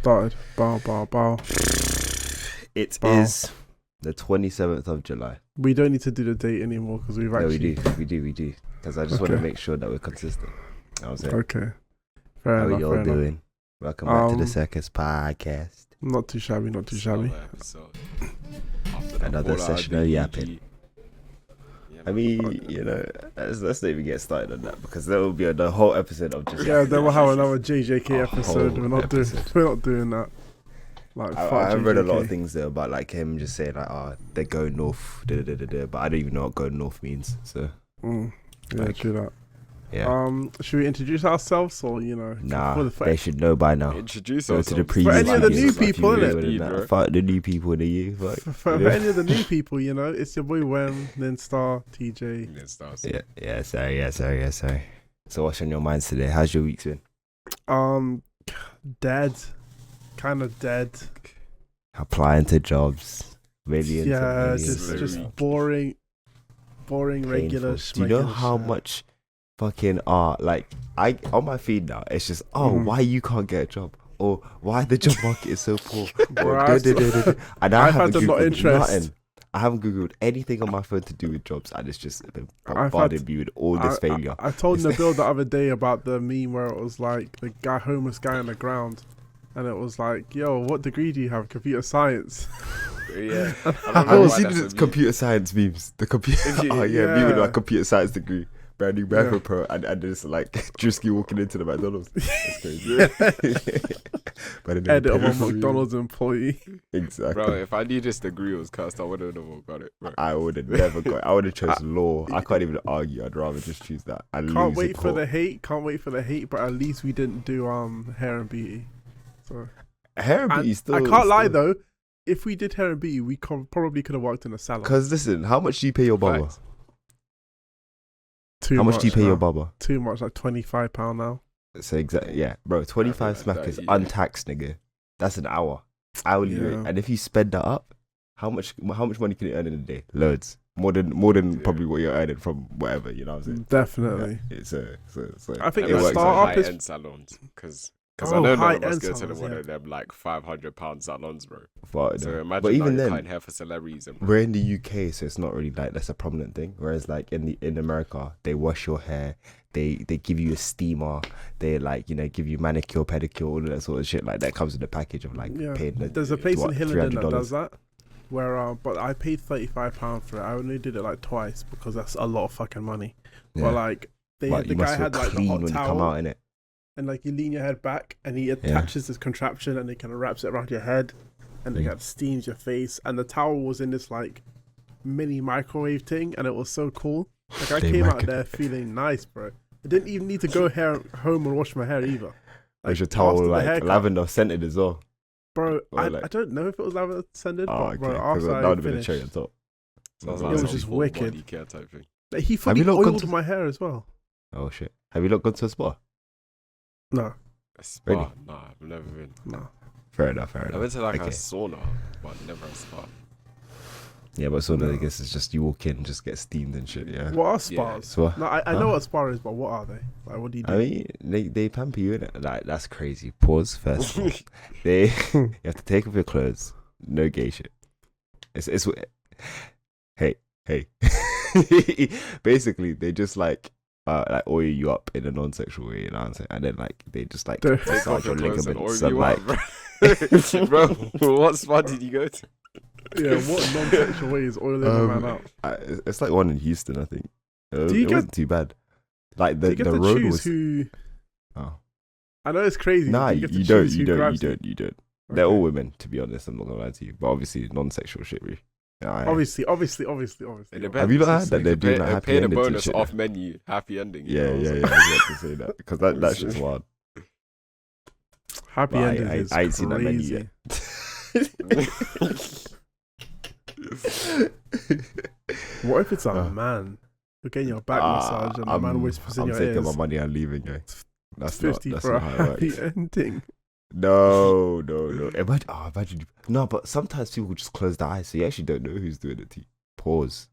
started. Bow. It is the 27th of July. We don't need to do the date anymore because we've actually... No, we do. Because I just want to make sure that we're consistent. Okay. Fair enough. How are you all doing? Welcome back to the Circus Podcast. Not too shabby. Another session of yapping. I mean, you know, let's not even get started on that because there will be the whole episode of just... Yeah, then we'll have another JJK episode. We're not doing that. Like, I read a lot of things there about like him just saying like, they're going north, but I don't even know what going north means. So true that. Yeah. Should we introduce ourselves or Nah, they should know by now. Introduce ourselves. To the preview. For any of the new people, innit? Fuck the new people in the youth. For any of the new people, it's your boy Wem, then Star, TJ. Then Stars. Yeah. Sorry. So what's on your minds today? How's your week been? Dead. Kind of dead. Applying to jobs. Millions. Yeah, just boring, regular. Do you know how much fucking like I on my feed now? It's just why you can't get a job, or why the job market is so poor. And I haven't googled nothing. I haven't googled anything on my phone to do with jobs, and it's just been bombarded me with all this failure. I told Nabil the other day about the meme where it was like the homeless guy on the ground. And it was like, yo, what degree do you have? Computer science. Yeah. I've seen the computer science memes. The computer, me with my computer science degree, brand new MacBook Pro, and there's like Drewski walking into the McDonald's. That's crazy. Edit of a McDonald's employee. Exactly. Bro, if I knew this degree was cursed, I wouldn't have got it. Bro. I would have never got it. I would have chosen law. I can't even argue. I'd rather just choose that. Can't wait for the hate, but at least we didn't do hair and beauty. So, hair and beauty still. I can't lie though. If we did hair and beauty, we probably could have worked in a salon. Because listen, how much do you pay your barber? How much do you pay your barber? Too much, like £25 now. So exactly, yeah, bro. 25 smack is untaxed, nigga. That's an hourly rate. And if you spend that up, how much money can you earn in a day? Loads. More than probably what you're earning from whatever. You know what I'm saying? Definitely. Yeah, so I think it startup is high-end salons because I know none of us go to one of them like £500 salons, bro. So imagine but even then, hair for celebrities. We're in the UK, so it's not really like that's a prominent thing. Whereas like in America, they wash your hair, they give you a steamer, they like give you manicure, pedicure, all of that sort of shit. Like that comes in the package of like paying. There's a place in Hillingdon that does that. Where but I paid £35 for it. I only did it like twice because that's a lot of fucking money. Yeah. But like the guy had like the hot when towel. You come out in it. And like you lean your head back and he attaches this contraption and he kind of wraps it around your head and it steams your face. And the towel was in this like mini microwave thing and it was so cool. Like I came out there feeling nice, bro. I didn't even need to go home and wash my hair either. Like your towel like lavender scented as well. Bro, I don't know if it was lavender scented, but bro, after that would have been a cherry on top. It was just wicked. Type thing. Like, he fully oiled my hair as well. Oh shit. Have you not gone to a spa? No. A spa? Really? Nah, I've never been. No. Fair enough. I went to like a sauna, but never a spa. Yeah, but sauna, I guess it's just you walk in, just get steamed and shit, yeah. What are spas? Yeah. No, I know what a spa is, but what are they? Like, what do you do? I mean, they pamper you in it. Like, that's crazy. Pause first. You have to take off your clothes. No gay shit. It's hey. Basically, they just like oil you up in a non-sexual way, you know what I'm saying? And then like they just like massage your ligaments and like bro, what spa did you go to? Yeah, what non-sexual way is oiling a man up? It's like one in Houston, I think. It wasn't too bad. Like the road was. I know it's crazy. Nah, you don't. They're all women, to be honest. I'm not gonna lie to you, but obviously non-sexual shit, really. Obviously. Have you not heard that they're doing a happy ending? Pay the bonus off menu, happy ending. Yeah. I was about to say that because that's just wild. Happy ending is I ain't seen that menu yet. What if it's a man? You're getting your back massage and the man whispers in your ears. I'm taking my money and leaving, guy. That's 50 not for a how it happy works. ending. No. Imagine. No, but sometimes people just close their eyes, so you actually don't know who's doing it to you. Pause.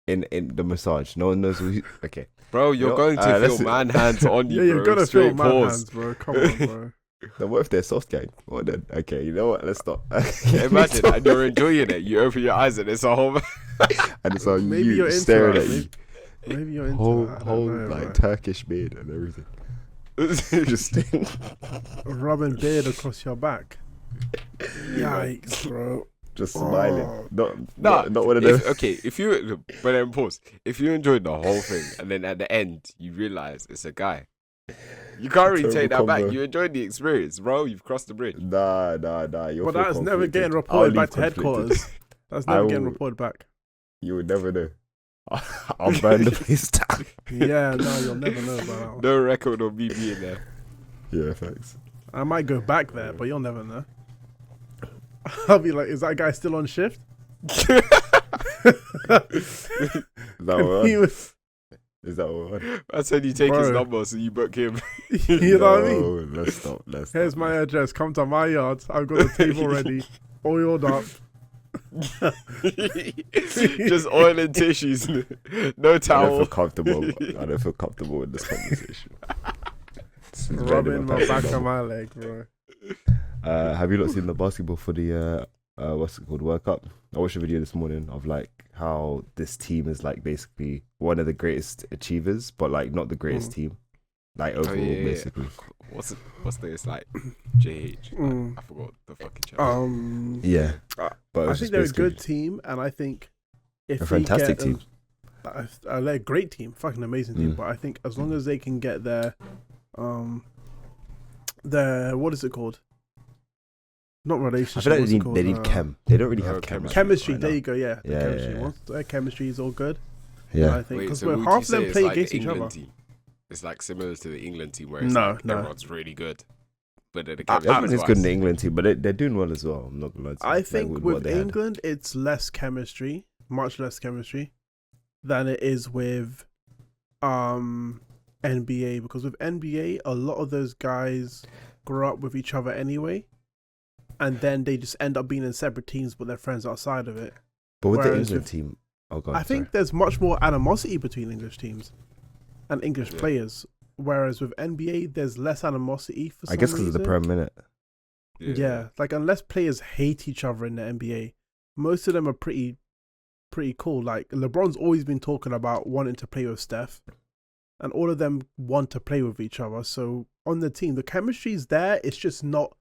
In the massage, no one knows who. Okay, bro, you're going to feel man hands on you. Yeah, you're gonna feel man hands, bro. Come on, bro. Then what if they're soft gang? Well then, okay, you know what? Let's stop. Imagine, and you're enjoying it. You open your eyes and it's a whole... and it's on maybe you staring at you. Maybe you're into whole like Turkish beard and everything. Just rubbing beard across your back. Yikes, bro. Just smiling. Not one of those. If you, but then pause. If you enjoyed the whole thing and then at the end you realize it's a guy, you can't really take that back. You enjoyed the experience, bro. You've crossed the bridge. Nah. But that's never getting reported back to headquarters. That's never getting reported back. You would never know. I'll burn the place down. Yeah, no, you'll never know about that. No record of me being there. Yeah, thanks. I might go back there, but you'll never know. I'll be like, is that guy still on shift? Is that one? I said you take his number so you book him. You know what I mean? Let's stop. Here's my address. Come to my yard. I've got the table ready. Oiled up. Just oil and tissues. No towel. I don't feel comfortable with this conversation. Rubbing my back on my leg, bro. Have you not seen the basketball for the what's it called, World Cup? I watched a video this morning of like how this team is like basically one of the greatest achievers, but like not the greatest team, like overall, basically. What's this like? JH. I forgot the fucking channel. Yeah, but I think they're a good team, and I think if a fantastic team, they're a great team, fucking amazing team. But I think as long as they can get their what is it called? Not relationship. I feel like they need chem. They don't really have chemistry. There you go. Yeah, chemistry. Once their chemistry is all good. Yeah, I think because half of them play against each other. It's like similar to the England team where it's everyone's really good. But the everyone's good in the England team, but they're doing well as well. I'm not gonna lie to you. I think with England, it's less chemistry, much less chemistry, than it is with NBA. Because with NBA, a lot of those guys grow up with each other anyway, and then they just end up being in separate teams, but they're friends outside of it. But with the England team, I think there's much more animosity between English teams and English players, whereas with NBA, there's less animosity for some reason. I guess because of the per minute. Yeah, like unless players hate each other in the NBA, most of them are pretty cool. Like LeBron's always been talking about wanting to play with Steph, and all of them want to play with each other. So on the team, the chemistry's there. It's just not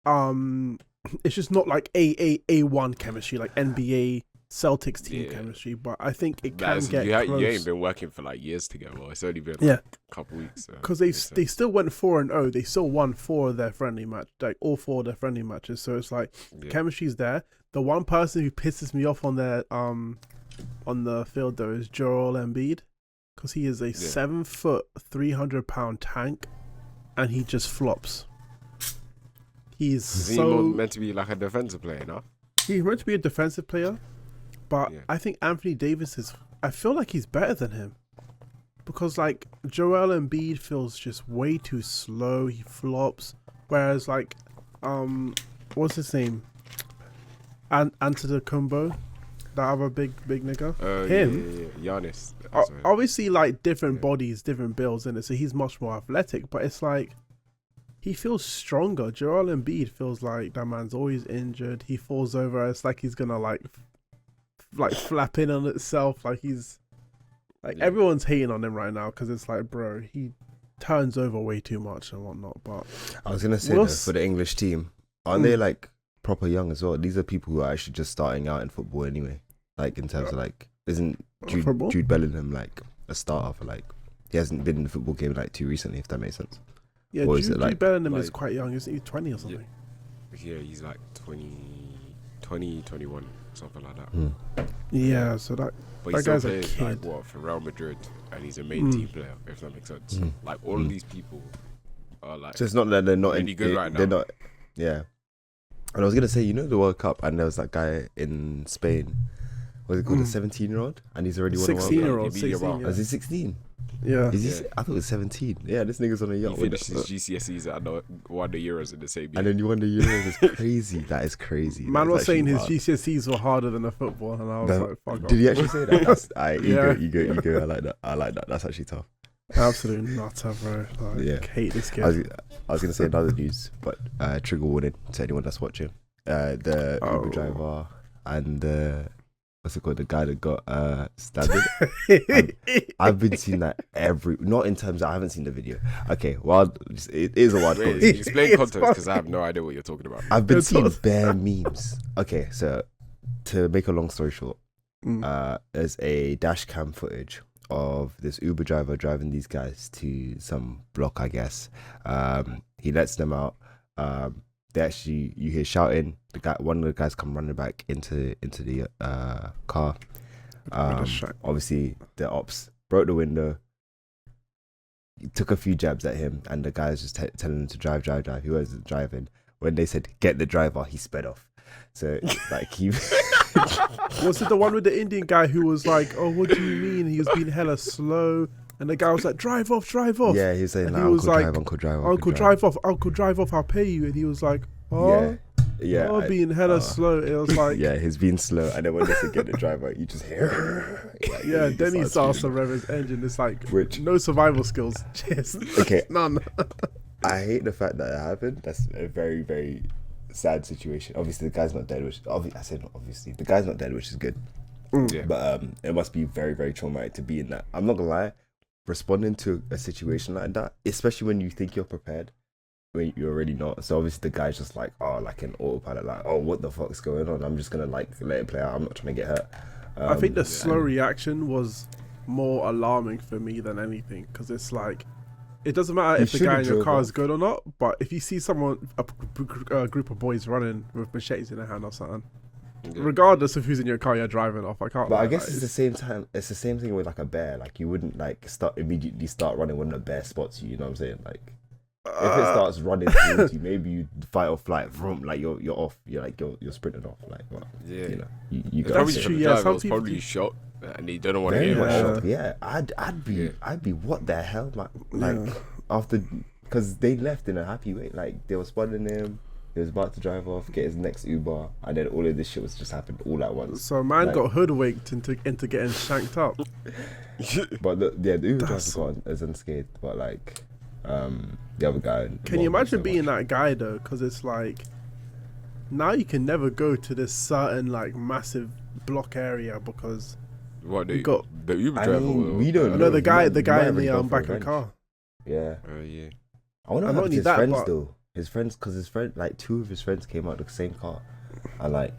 like A1 chemistry, like NBA Celtics team chemistry, but I think it can get close. You ain't been working for like years together. It's only been like a couple weeks. Because they still went 4-0. They still won 4 of their friendly match, like all 4 of their friendly matches. So it's like chemistry's there. The one person who pisses me off on their on the field though is Joel Embiid, because he is a 7 foot, 300-pound tank, and he just flops. Is he meant to be like a defensive player, no? He's meant to be a defensive player, but I think Anthony Davis I feel like he's better than him, because like Joel Embiid feels just way too slow. He flops, whereas like what's his name? Antetokounmpo, that other big nigga. Giannis. Obviously, like different bodies, different builds in it, so he's much more athletic. But it's like he feels stronger. Joel Embiid feels like that man's always injured. He falls over. It's like he's gonna like flap in on itself. Like he's like everyone's hating on him right now because it's like, bro, he turns over way too much and whatnot. But I was gonna say though, for the English team, aren't they like proper young as well? These are people who are actually just starting out in football anyway. Like in terms of like, isn't Jude Bellingham like a starter for like? He hasn't been in the football game like too recently, if that makes sense. Yeah, Jude Bellingham is quite young. Isn't he 20 or something? Yeah, he's like 20, 21, something like that. Yeah, so that guy's a kid. Like for Real Madrid, and he's a main team player, if that makes sense. Like all of these people are like. So it's not that they're not really good right now. They're not. Yeah. And I was gonna say, you know, the World Cup, and there was that guy in Spain. What's it called? A 17-year-old, and he's already won a World Cup. 16-year-old. Is he 16? Yeah. I thought it was 17. Yeah, this nigga's on a yacht. He finished his GCSEs and won the Euros in the same year. And then you won the Euros. It's crazy. That is crazy. Man was saying his GCSEs were harder than the football, and I was like, fuck off. Did he actually say that? You go. I like that. That's actually tough. Absolute nutter, bro. Like, hate this kid. I was gonna say another news, but trigger warning to anyone that's watching. The Uber driver and what's it called? The guy that got stabbed. I've been seeing that not in terms of, I haven't seen the video. Okay, well, it is a wild conversation. Explain context because I have no idea what you're talking about. I've been seeing bare memes. Okay, so to make a long story short, there's a dash cam footage of this Uber driver driving these guys to some block, I guess. He lets them out. You hear shouting. One of the guys come running back into the car. Obviously, the ops broke the window. He took a few jabs at him, and the guys just telling him to drive. He wasn't driving. When they said get the driver, he sped off. So like he was it the one with the Indian guy who was like, "Oh, what do you mean?" He was being hella slow. And the guy was like, drive off. Yeah, he was saying, like, Uncle drive off. Uncle drive off, I'll pay you. And he was like, oh, being hella slow. It was like, yeah, he's being slow. And then when they say get the driver, you just hear, then he starts to rev his engine. It's like, no survival skills. Cheers. Okay. None. I hate the fact that it happened. That's a very, very sad situation. Obviously, the guy's not dead, the guy's not dead, which is good. Yeah. But it must be very, very traumatic to be in that. I'm not gonna lie. Responding to a situation like that, especially when you think you're prepared, when you're already not. So obviously the guy's just like, like an autopilot, like, what the fuck's going on? I'm just gonna like let it play out. I'm not trying to get hurt. I think the slow reaction was more alarming for me than anything, because it's like, it doesn't matter if the guy in your car is good or not, but if you see a group of boys running with machetes in their hand or something, regardless of who's in your car, you're driving off. I can't. But I guess it's the same time. It's the same thing with like a bear. Like you wouldn't like immediately start running when a bear spots you. You know what I'm saying? Like if it starts running towards you, maybe you fight or flight. Vroom, like you're off. You're like you're sprinting off. Like you know you got. That's true. Yeah, some people probably shot and he don't want to get shot. Yeah, I'd be what the hell, man? Like after, because they left in a happy way. Like they were spotting him. He was about to drive off, get his next Uber, and then all of this shit was just happened all at once. So a man got hoodwinked into getting shanked up. But the Uber driver is unscathed, but like the other guy. Can you imagine being that guy though? Because it's like, now you can never go to this certain like massive block area because the Uber driver. We don't know. The guy in the back of the car. Yeah. Yeah. I wonder how his friends though. His friends, because like two of his friends came out of the same car, and like,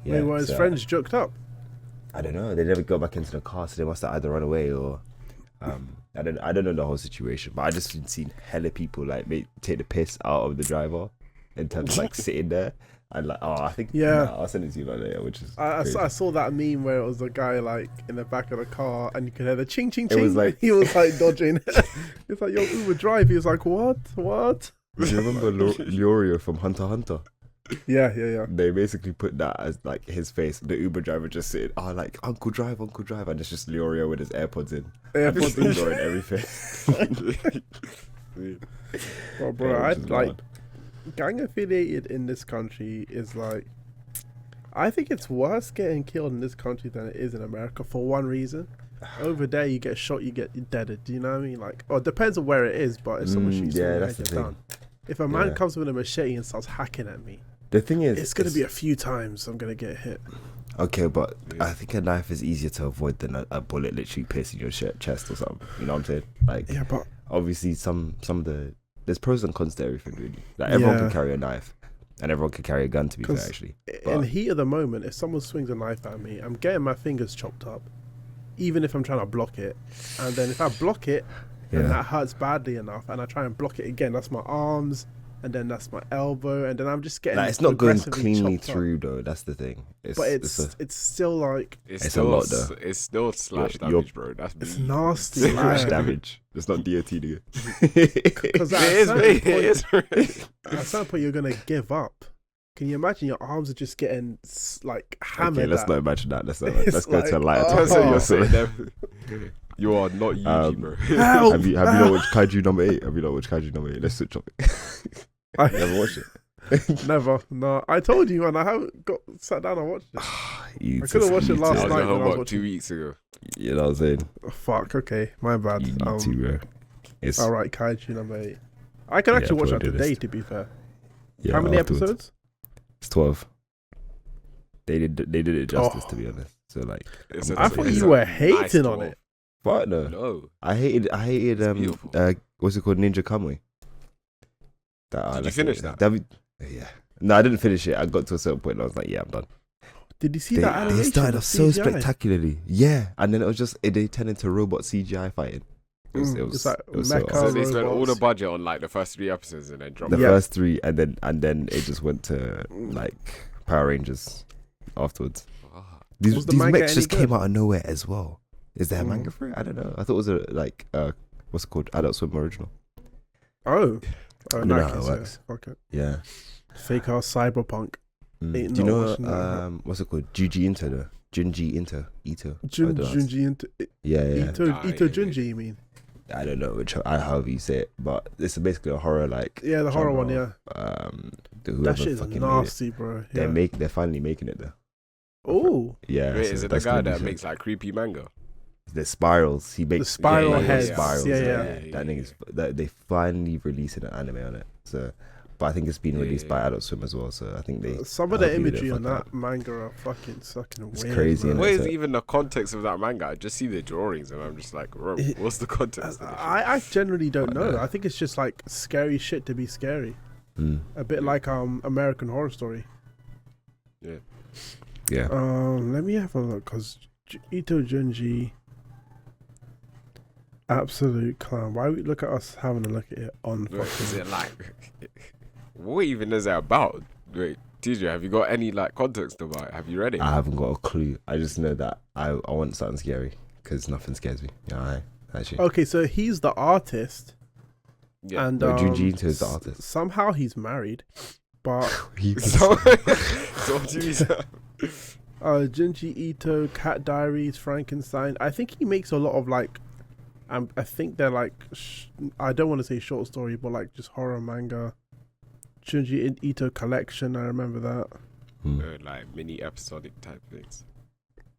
wait, were his friends joked up? I don't know. They never got back into the car, so they must have either run away or, I don't know the whole situation. But I just been seeing hella people like take the piss out of the driver in terms of like sitting there and like, I think I'll send it to you later, which is I saw that meme where it was the guy like in the back of the car and you could hear the ching ching ching. It was like he was like dodging. It's like, yo, Uber drive. He was like, what? Do you remember Leorio from Hunter x Hunter? Yeah. They basically put that as like his face. The Uber driver just sitting, like Uncle Drive, and it's just Leorio with his AirPods in, ignoring everything. Well, bro, I'd like gang affiliated in this country is like, I think it's worse getting killed in this country than it is in America for one reason. Over there, you get shot, you get deaded. Do you know what I mean? Like, it depends on where it is, but if someone shoots you, that's the thing. Down. If a man comes with a machete and starts hacking at me, the thing is, it's gonna be a few times I'm gonna get hit. Okay, but I think a knife is easier to avoid than a bullet literally piercing your chest or something. You know what I'm saying? Like, but obviously some of the there's pros and cons to everything really. Like everyone can carry a knife. And everyone can carry a gun, to be fair, actually. In the heat of the moment, if someone swings a knife at me, I'm getting my fingers chopped up, even if I'm trying to block it. And then if I block it, then that hurts badly enough, and I try and block it again, that's my arms, and then that's my elbow, and then I'm just getting. Like, it's not going cleanly through, though. That's the thing. It's still like it's a lot, though. It's still slash damage, bro. It's nasty. Slash damage. It's not DOT, dude. Because it is. At some point, you're gonna give up. Can you imagine your arms are just getting like hammered? Okay, let's not imagine that. Let's go to a lighter topic. You're saying that. You are not Yuji, bro. Have you not watched Kaiju number 8? Let's switch topic. I never watched it. Never. No, I told you, man. I haven't sat down and watched it. I could have watched it last night when I was watching. 2 weeks ago. You know what I'm saying? Oh, fuck. Okay, my bad. You need to, bro. It's all right, Kaiju number 8. I can actually watch that today. To be fair. Yeah, how many afterwards. episodes? It's 12. They did it justice, to be honest. So like, I thought you were hating on it. What? No. I hated what's it called, Ninja Kamui. Did you finish that? Yeah. No, I didn't finish it. I got to a certain point and I was like, yeah, I'm done. Did you see that animation? They started off so spectacularly. Yeah. And then it was just, they turned into robot CGI fighting. It was like so they spent all the budget on like the first 3 episodes and then dropped the first 3 and then it just went to like Power Rangers afterwards. These mechs just came out of nowhere as well. Is there a manga for it? I don't know. I thought it was what's it called? Adult Swim original. Oh, I don't know how it works. Okay. Yeah. Fake ass cyberpunk. Do you know what's it called? Junji Ito. Junji Ito. Junji Ito. Yeah. Ito Junji, you mean? I don't know however you say it, but it's basically a horror like. Yeah, the horror one. Yeah. That shit is nasty, bro. Yeah. They're finally making it though. Oh. Yeah. Wait, is it the guy that makes like creepy manga? The spirals. He makes the spiral heads. Spirals. Yeah. That thing is they finally releasing an anime on it. So, but I think it's been released by Adult Swim as well. So I think some of the imagery on that manga are fucking sucking it's weird. Crazy. What is even the context of that manga? I just see the drawings and I'm just like, what's the context? I generally don't know. I think it's just like scary shit to be scary. A bit like American Horror Story. Yeah. Let me have a look because Ito Junji. Absolute clown. Why we look at us having a look at it on is it like what even is it about? Wait, TJ, have you got any like context about it? Have you read it? I haven't got a clue. I just know that I want something scary because nothing scares me. Yeah, actually. Okay, so he's the artist. Yeah. And Junji Ito is the artist. Somehow he's married, but so what do you mean? Junji Ito, Cat Diaries, Frankenstein. I think he makes a lot of like I think they're like I don't want to say short story, but like just horror manga. Junji Ito collection, I remember that. Like mini episodic type things.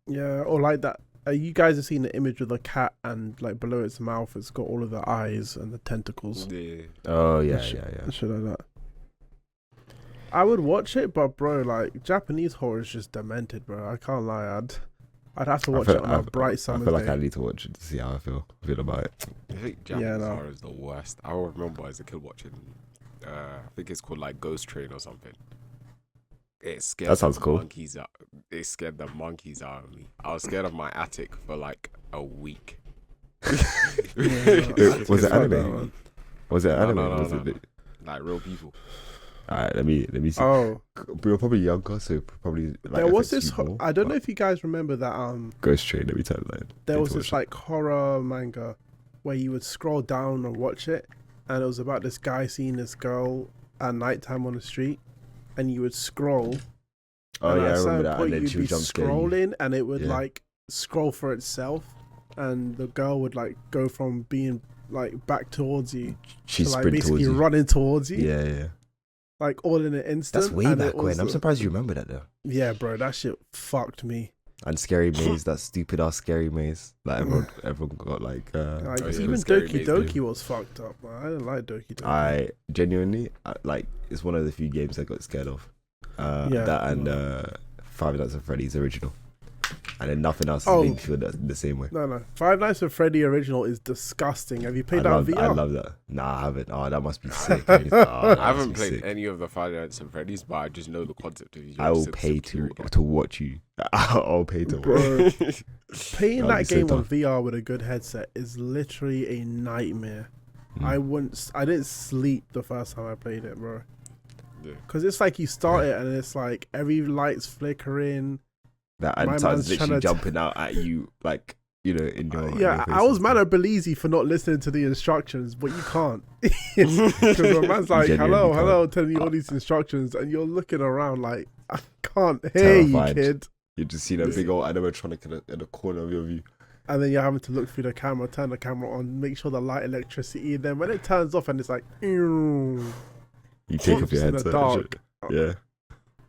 Yeah, or like that. You guys have seen the image of the cat and like below its mouth, it's got all of the eyes and the tentacles. Yeah. Oh yeah. Shit like that. I would watch it, but bro, like Japanese horror is just demented, bro. I can't lie. I'd have to watch it on a bright summer day. I feel like I need to watch it to see how I feel about it. I think Japanese horror is the worst. I remember as a kid watching, I think it's called like Ghost Train or something. It scared that sounds cool. Monkeys out. It scared the monkeys out of me. I was scared of my attic for like a week. Was it anime? Was it anime? No. Like real people. Alright, let me see. Oh, we were probably younger, so probably. Like, there was this. I don't know if you guys remember that. Ghost Train. Let me tell you that. There was this like horror manga where you would scroll down and watch it, and it was about this guy seeing this girl at nighttime on the street, and you would scroll. Oh yeah, I remember that. And then you'd be scrolling, and it would like scroll for itself, and the girl would like go from being like back towards you to like basically running towards you. Yeah. Like all in an instant. That's way back when. I'm surprised you remember that though. Yeah, bro, that shit fucked me. And Scary Maze, that stupid ass Scary Maze. Like everyone got like. Even Doki Doki was fucked up. Man. I didn't like Doki Doki. I genuinely like. It's one of the few games I got scared of. That and Five Nights at Freddy's original. And then nothing else has made me feel the same way. No. Five Nights at Freddy original is disgusting. Have you played that on VR? I love that. Nah, I haven't. Oh, that must be sick. I haven't played any of the Five Nights at Freddy's, but I just know the concept of you. I will pay to watch you. I'll pay to watch. Playing that game on VR with a good headset is literally a nightmare. I didn't sleep the first time I played it, bro. Because it's like you start it and it's like every light's flickering. That and sounds literally jumping out at you, like, you know, in your yeah. I was mad at Belize for not listening to the instructions, but you can't because the man's like, hello, telling you all these instructions, and you're looking around like, I can't hear you, kid. You just see that big old animatronic in the corner of your view, and then you're having to look through the camera, turn the camera on, make sure the light electricity. And then when it turns off, and it's like, ew. You take off your in the headset. dark. Yeah.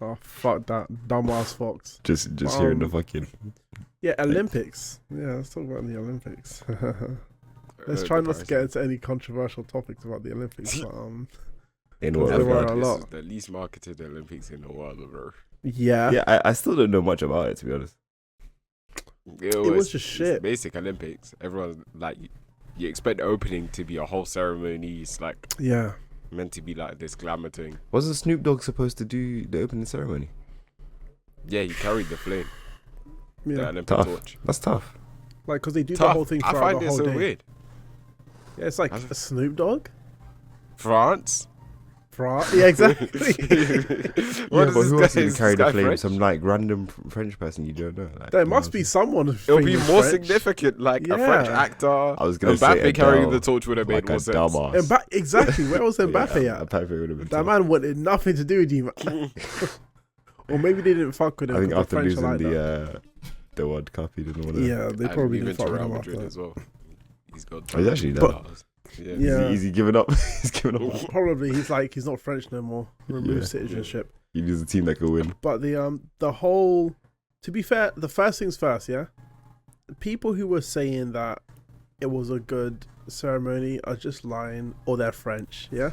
Oh fuck that dumbass fox. Just hearing the fucking. Yeah, Olympics. Yeah, let's talk about the Olympics. Let's try not to get into any controversial topics about the Olympics. But, in there what were regard? a This lot. is the least marketed Olympics in the world, bro. Yeah. Yeah, I still don't know much about it, to be honest. It was just shit. It's basic Olympics. Everyone's like, you expect the opening to be a whole ceremony. It's like meant to be like this glamour thing. Wasn't Snoop Dogg supposed to do the opening ceremony? Yeah, he carried the flame. The Yeah. Olympic Tough. torch. That's tough. Like, because they do the Tough. whole thing I throughout find the it whole so day. weird. Yeah, it's like a Snoop Dogg. France. Yeah, exactly. What But who else is would carry this guy the flame? French? Some like random French person you don't know. Like, There you know must what be I'm someone. It'll be famous more French. significant, like a French Yeah. actor. I was gonna say Mbappe carrying Adele, the torch would have made like more a sense. dumbass. Exactly. Where was Mbappe Yeah, at? Mbappe would have been That tough. man wanted nothing to do with you, man. Or maybe they didn't fuck with him. I think 'cause after the French losing are like that. the World Cup, he didn't want to. Yeah, they And probably even didn't fuck to with Real him Madrid after. as well. He's got. Oh, he's actually $12 done. Yeah. Yeah. He's giving up. He's giving up. Probably he's not French no more. Remove Yeah. citizenship. He needs a team that can win. But the whole, to be fair, the first things first, yeah. People who were saying that it was a good ceremony are just lying, or they're French, yeah.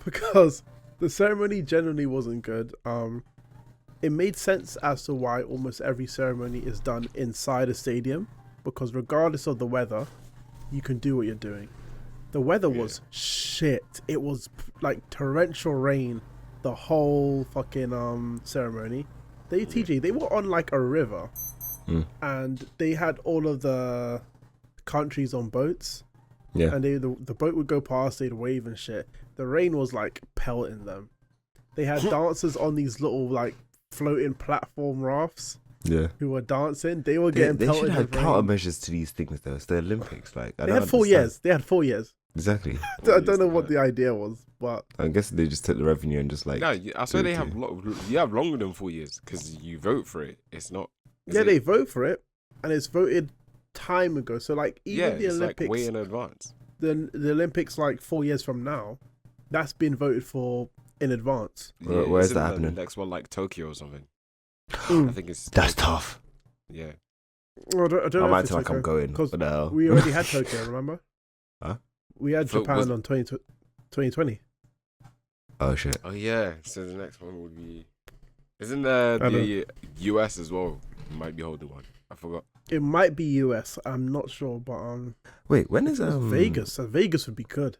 Because the ceremony generally wasn't good. It made sense as to why almost every ceremony is done inside a stadium, because regardless of the weather, you can do what you're doing. The weather was shit. It was like torrential rain the whole fucking ceremony. They were on like a river, and they had all of the countries on boats. Yeah. And the boat would go past, they'd wave and shit. The rain was like pelting them. They had dancers on these little like floating platform rafts Yeah. who were dancing. They were They getting should pelted have with rain. countermeasures to these things though. It's the Olympics. Like I They don't had 4 understand. years. They had 4 years. Exactly. I don't know what the idea was, but I guess they just took the revenue and just like. No, I swear do they it have too. you have longer than 4 years because you vote for it. It's not. is yeah, it- they vote for it, and it's voted time ago. So like even the it's Olympics, like way in advance. the Olympics like 4 years from now, that's been voted for in advance. Where is isn't that the happening? next one like Tokyo or something. I Mm. think it's. That's Tokyo. tough. Yeah. Well, I don't I know might if it's feel like I'm Tokyo, going. 'cause What the hell? we already had Tokyo. Remember? Huh? We had So Japan was- on 2020. Oh shit. Oh yeah. So the next one would be. Isn't I the US as well? Might be holding one. I forgot. It might be US. I'm not sure, but Wait, when is it's Vegas. So Vegas would be good.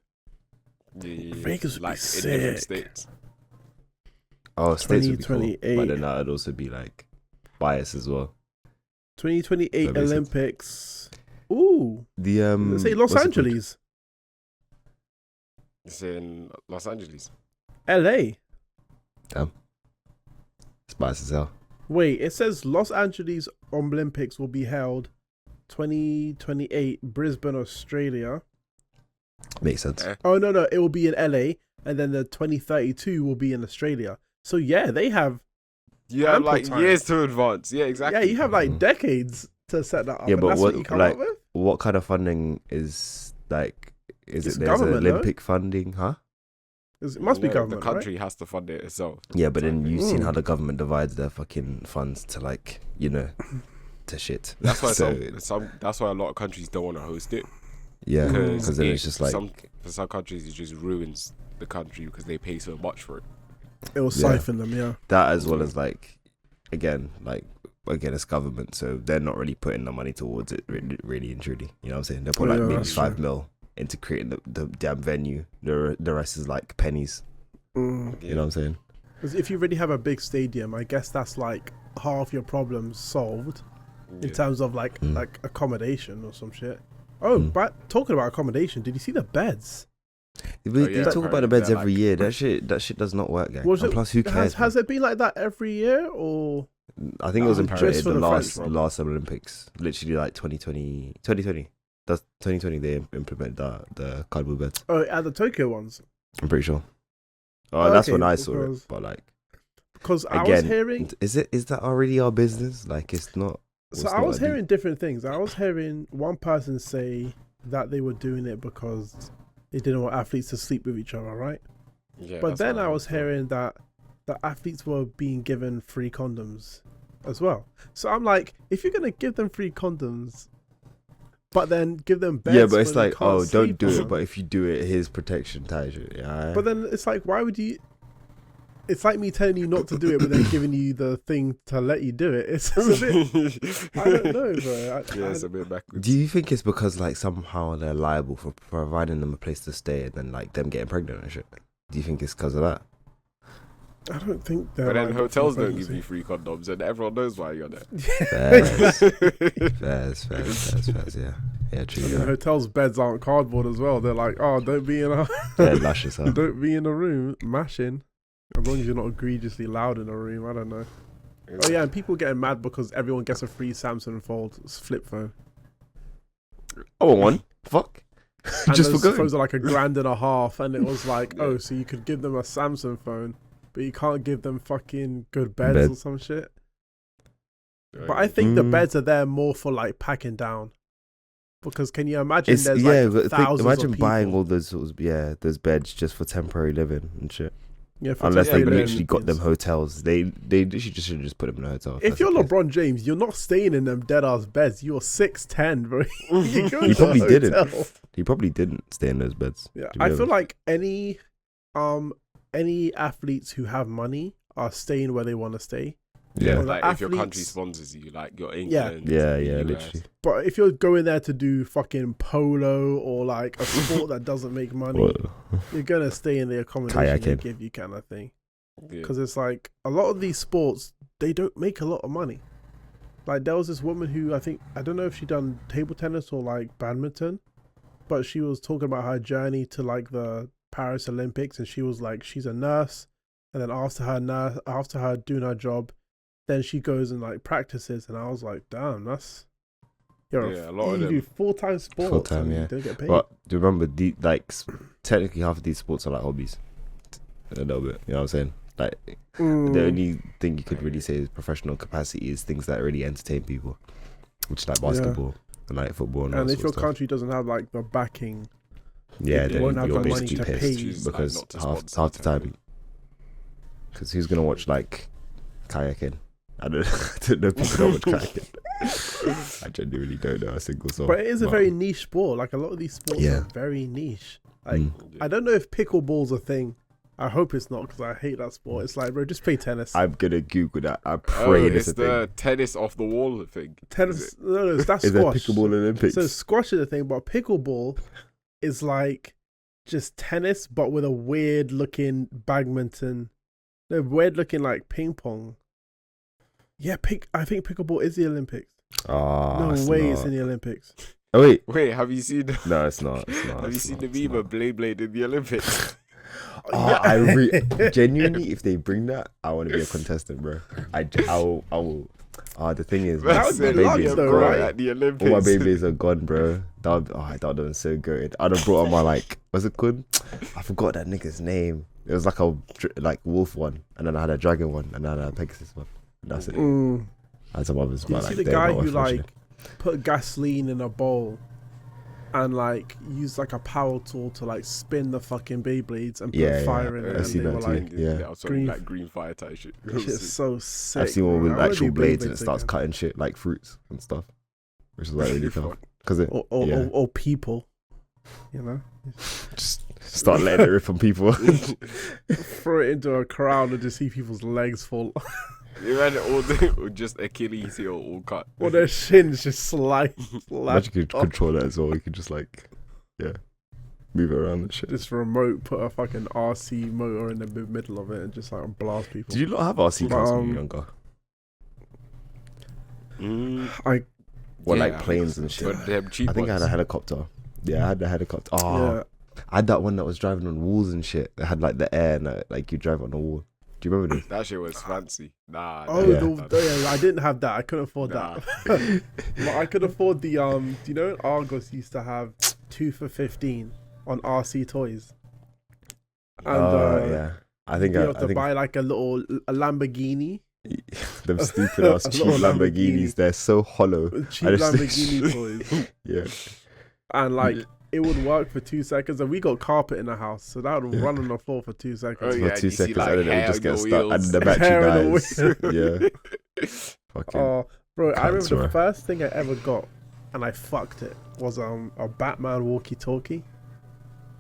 Yeah, Vegas would be like in different sick. states. Oh, states would be cool. 2028. But then that would also be like bias as well. 2028 That makes sense. Olympics. Ooh, The let's say Los what's it called? Angeles, It's in Los Angeles. LA. It's bias as hell. Wait, it says Los Angeles Olympics will be held 2028 Brisbane, Australia. Makes sense. Oh no, it will be in LA, and then the 2032 will be in Australia. So yeah, they have You have ample like time. years to advance. Yeah, exactly. Yeah, you have like decades to set that up. Yeah, and but that's what what you come like up with? what kind of funding is like? Is It's it there's government, no? Olympic funding, huh? It must be No, government, The country has to fund it itself. Yeah, but then you've seen how Mm. the government divides their fucking funds to like to shit. That's why So, that's why a lot of countries don't want to host it. yeah, Mm. because then it's just like for some countries it just ruins the country because they pay so much for it. right? It will Yeah. siphon them, yeah. that as well as like again it's government, so they're not really putting the money towards it really and truly. You know what I'm saying? They'll put like Yeah, maybe that's 5 true. mil into creating the damn venue. The rest is like pennies. Mm. You know what I'm saying? 'Cause if you really have a big stadium, I guess that's like half your problems solved in Yeah. terms of like Mm. like accommodation or some shit. Oh, Mm. but talking about accommodation, did you see the beds? We yeah, talk about the apparently beds they're every like- year. That shit does not work, guys. Was And it- plus, who cares? Has it been like that every year or? I think it was Just implemented for the the last Olympics, literally like 2020. That's 2020. They implemented the cardboard beds. Oh, at the Tokyo ones. I'm pretty sure. Oh, that's Okay, when I saw because- it. But like Because I was again, hearing. is that already our business? Like it's not. So I was hearing different things. I was hearing one person say that they were doing it because they didn't want athletes to sleep with each other, right? Yeah, But that's then what I was thought. hearing that the athletes were being given free condoms as well. So I'm like, if you're gonna give them free condoms, but then give them beds, Yeah, but it's where they like, can't oh, don't sleep do on it. them. But if you do it, here's protection type shit. Yeah. But then it's like, why would you? It's like me telling you not to do it, but then giving you the thing to let you do it. It's a bit. I don't know, bro. It's a bit backwards. Do you think it's because like somehow they're liable for providing them a place to stay and then like them getting pregnant and shit? Do you think it's because of that? I don't think they're. But then like hotels don't pregnancy. give you free condoms, and everyone knows why you're there. Fairs, yeah, true. And Yeah. hotels' beds aren't cardboard as well. They're like, oh, don't be in a They're luscious, huh? don't be in a room mashing. As long as you're not egregiously loud in a room, I don't know. Oh yeah, and people getting mad because everyone gets a free Samsung Fold flip phone. I want one. Fuck. And Just for those going. phones are like $1.50, and it was like, oh, so you could give them a Samsung phone, but you can't give them fucking good beds or some shit. But I think the beds are there more for like packing down, because can you imagine? It's, There's yeah, like but thousands imagine of people. buying all those sort of, those beds just for temporary living and shit. Yeah, for Unless they temporary literally living. got them hotels. They literally just should just put them in a hotel. If you're LeBron James, you're not staying in them dead ass beds. You're 6'10", bro. He probably didn't. He probably didn't stay in those beds. Yeah, I feel like any athletes who have money are staying where they want to stay. Yeah. Well, Like the if your country athletes- sponsors you, like your Yeah. England, Yeah, the US. literally. But if you're going there to do fucking polo or like a sport that doesn't make money, Well, you're gonna stay in the accommodation they Kayaking. give you, kind of thing. Yeah. Because it's like a lot of these sports, they don't make a lot of money. Like there was this woman who I don't know if she done table tennis or like badminton, but she was talking about her journey to like the Paris Olympics, and she was like, she's a nurse, and then after her doing her job, then she goes and like practices, and I was like, damn, that's Yeah, a lot of you them. do full-time sports, Full-time, and yeah. you don't get paid. but do you remember technically half of these sports are like hobbies. A little bit, you know what I'm saying? Like the only thing you could really say is professional capacity is things that really entertain people, which is like basketball and like football and all and if sorts your of stuff. country doesn't have like the backing, Yeah, they then won't have you're the money basically to pissed pay. Choose, like, because not to half sponsor the time. Because who's gonna watch like kayaking? I don't know if people don't watch kayaking. I genuinely don't know a single song. but it is a very niche sport. Like a lot of these sports Yeah. are very niche. Like Mm. I don't know if pickleball's a thing. I hope it's not, because I hate that sport. It's like, bro, just play tennis. I'm gonna Google that. I Oh, pray it's it's a the thing. tennis off the wall thing. Tennis, no, that's Is there squash. pickleball Olympics? So squash is a thing, but pickleball is like just tennis, but with a weird looking badminton. No, weird looking like ping pong. Yeah, I think pickleball is the Olympics. Oh, No way, it's in the Olympics. Oh wait, Wait, have you seen? no, it's not. It's not. Have you it's seen not, the it's meme not. of Blade in the Olympics? Oh, genuinely, if they bring that, I want to be a contestant, bro. I will. The thing is, That would be luck, Beyblades, though, bro, right? at the Olympics. all my Beyblades are gone, bro. That would have been so good. I'd have brought on my what's it called? I forgot that nigga's name. It was like a wolf one, and then I had a dragon one, and then I had a Pegasus one. And that's it. Mm. I had some others. Did you but, see like, the they're guy not who unfortunate. like put gasoline in a bowl and like used like a power tool to like spin the fucking Beyblades and put fire in it, I've and seen they that were too. like, Yeah. Also, green- like green fire type shit. "This shit's so sick." I've seen one bro. with I wanna actual do blades and it Beyblades starts again. cutting shit like fruits and stuff, which is like really cool. Because it or, yeah. or people, you know, just start letting it rip on people. throw it into a crowd and just see people's legs fall, You had it all, or just Achilles heel all cut. or their shins just slide. Imagine you could control that as well. You could just move it around and shit. Just remote, put a fucking RC motor in the middle of it and just like blast people. Did you not have RC cars when you were younger? Well, Yeah, like planes and shit. But them cheap I think I had a ones. helicopter. Yeah, I had a helicopter. Oh, Yeah. I had that one that was driving on walls and shit. That had like the air and like you drive on the wall. Do you remember this? That shit was fancy. Nah. Oh, Yeah. I didn't have that. I couldn't afford that. But I could afford the Do you know Argos used to have 2 for $15 on RC toys? And Yeah. I think you I have to think buy like a Lamborghini, them stupid ass A cheap little Lamborghinis. They're so hollow. cheap I just- Lamborghini toys, Yeah. and like it would work for 2 seconds, and we got carpet in the house, so that would run on the floor for 2 seconds. Oh, yeah, For 2 you see, seconds, like, and then it hair would just on get your stuck, and wheels. the battery Hair on the dies. Yeah. Fucking. Oh, bro, I remember Cunts, the bro. first thing I ever got, and I fucked it, was a Batman walkie-talkie,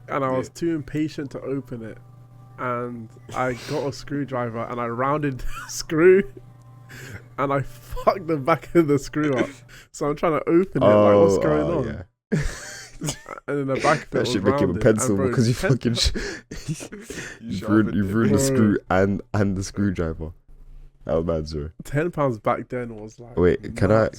and I was too impatient to open it, and I got a screwdriver, and I rounded the screw, and I fucked the back of the screw up. So I'm trying to open it, like, what's going on? Yeah. And then the back of it That was shit became a rounded, pencil and bro, because you 10 fucking you've ruined the screw and the screwdriver. That was bad, sir. £10 back then was like. Wait, can I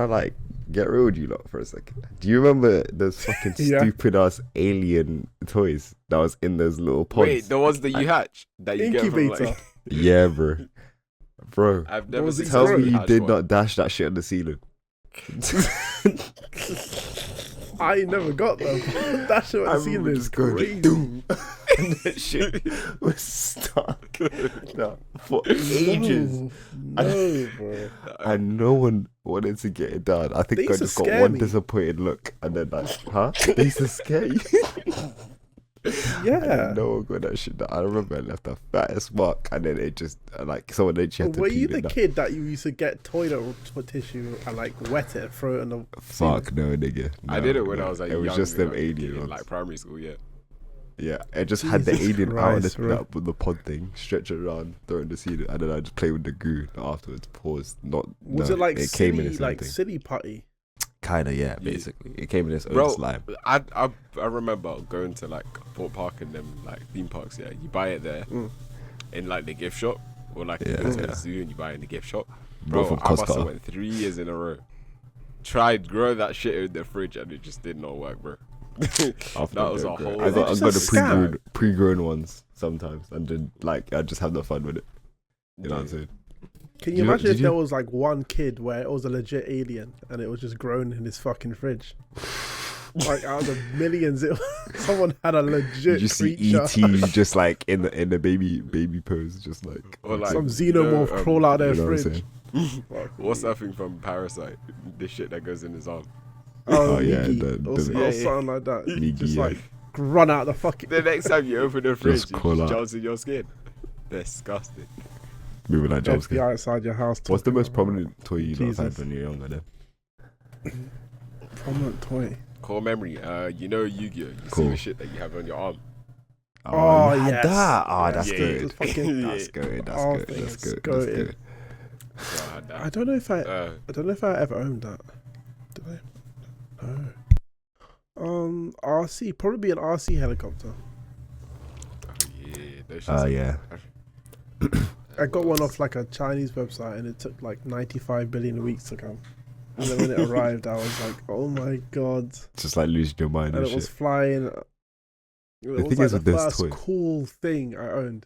like get real with you lot for a second? Do you remember those fucking Yeah. stupid ass alien toys that was in those little pods? Wait, the ones that you hatch that you get from Incubator. like. Yeah, bro. I've never was seen. it Tell gross? me you hatch did one. not dash that shit on the ceiling. I never got them. That shit I was seen remember is just going, crazy. doom. And that shit was stuck for ages. No, bro. And no one wanted to get it done. I They think I used to just got scare one me. disappointed look, and then like, huh? They used to scare you. Yeah. And no one got that shit done. I remember I left the fattest mark, and then it just like someone actually had to Were clean you it the up. kid that you used to get toilet tissue and like wet it and throw it in the Fuck no, nigga. I No, did it when no. I was like It was young, just them like, alien in ones. like primary school. Yeah. Yeah, it just had the Jesus alien out Christ, bro. with the pod thing, stretch it around, throw it in the ceiling, and then I just play with the goo afterwards. Pause. Was it like came in silly, its like own thing. silly putty? Kinda, yeah, basically. It came in its own Bro, slime. I remember going to like Port Park and them like theme parks. Yeah, you buy it there in like the gift shop, or like you go to the zoo and you buy it in the gift shop. Bro, Bro, from I must have Costa. went 3 years in a row. Tried grow that shit in the fridge and it just did not work, bro. After That was a they're grown. whole. I got just the a scam? pre-grown ones sometimes, and then like I just have no fun with it. You know what I'm saying? Can Did you you- imagine did if you- there was like one kid where it was a legit alien and it was just grown in his fucking fridge? Like out of the millions, someone had a You legit just see creature. ET just like in the baby pose, just like Or like Some xenomorph crawl out their you know what I'm fridge. saying? Fuck What's me. that thing from Parasite? The shit that goes in his arm. Oh, yeah, Miggy, or something like that. Miggy, Just yeah. like run out the fucking. The next time you open the fridge, Just it crawl just out. jumps in your skin. Disgusting. Moving like jump FBI scare. outside your house. What's the talking most about prominent toy you lot had Jesus. when you were younger then? prominent toy? Core memory. You know Yu-Gi-Oh. You see Cool. the shit that you have on your arm. Oh, you had yes. that. Oh, that's Yeah. good. It's fucking- That's good. That's Oh, good. thing That's is good. That's goated. good. So I had that. I don't know if I. Uh, I don't know if I ever owned that. Did I? No. RC, probably an RC helicopter. oh yeah, those shits are- Yeah. I got one off like a Chinese website, and it took like 95 billion weeks to come. And then when it arrived, I was like, "Oh my god!" Just like losing your mind And and it was shit. flying. It was thing like is the with those first toys- cool thing I owned.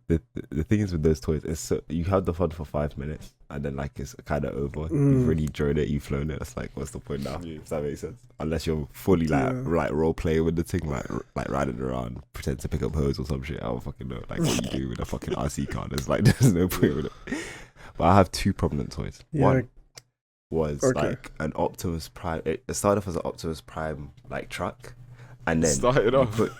The thing is with those toys, it's so, you have the fun for 5 minutes, and then like it's kind of over. Mm. You've really enjoyed it. You've flown it. It's like, what's the point now? Yeah. If that makes sense. Unless you're fully like Yeah. like role playing with the thing, like riding around, pretend to pick up hose or some shit. I don't fucking know. Like what you do with a fucking RC car. There's like there's no point with it. But I have two prominent toys. Yeah. One was Okay. like an Optimus Prime. It started off as an Optimus Prime like truck, and then started you off. put-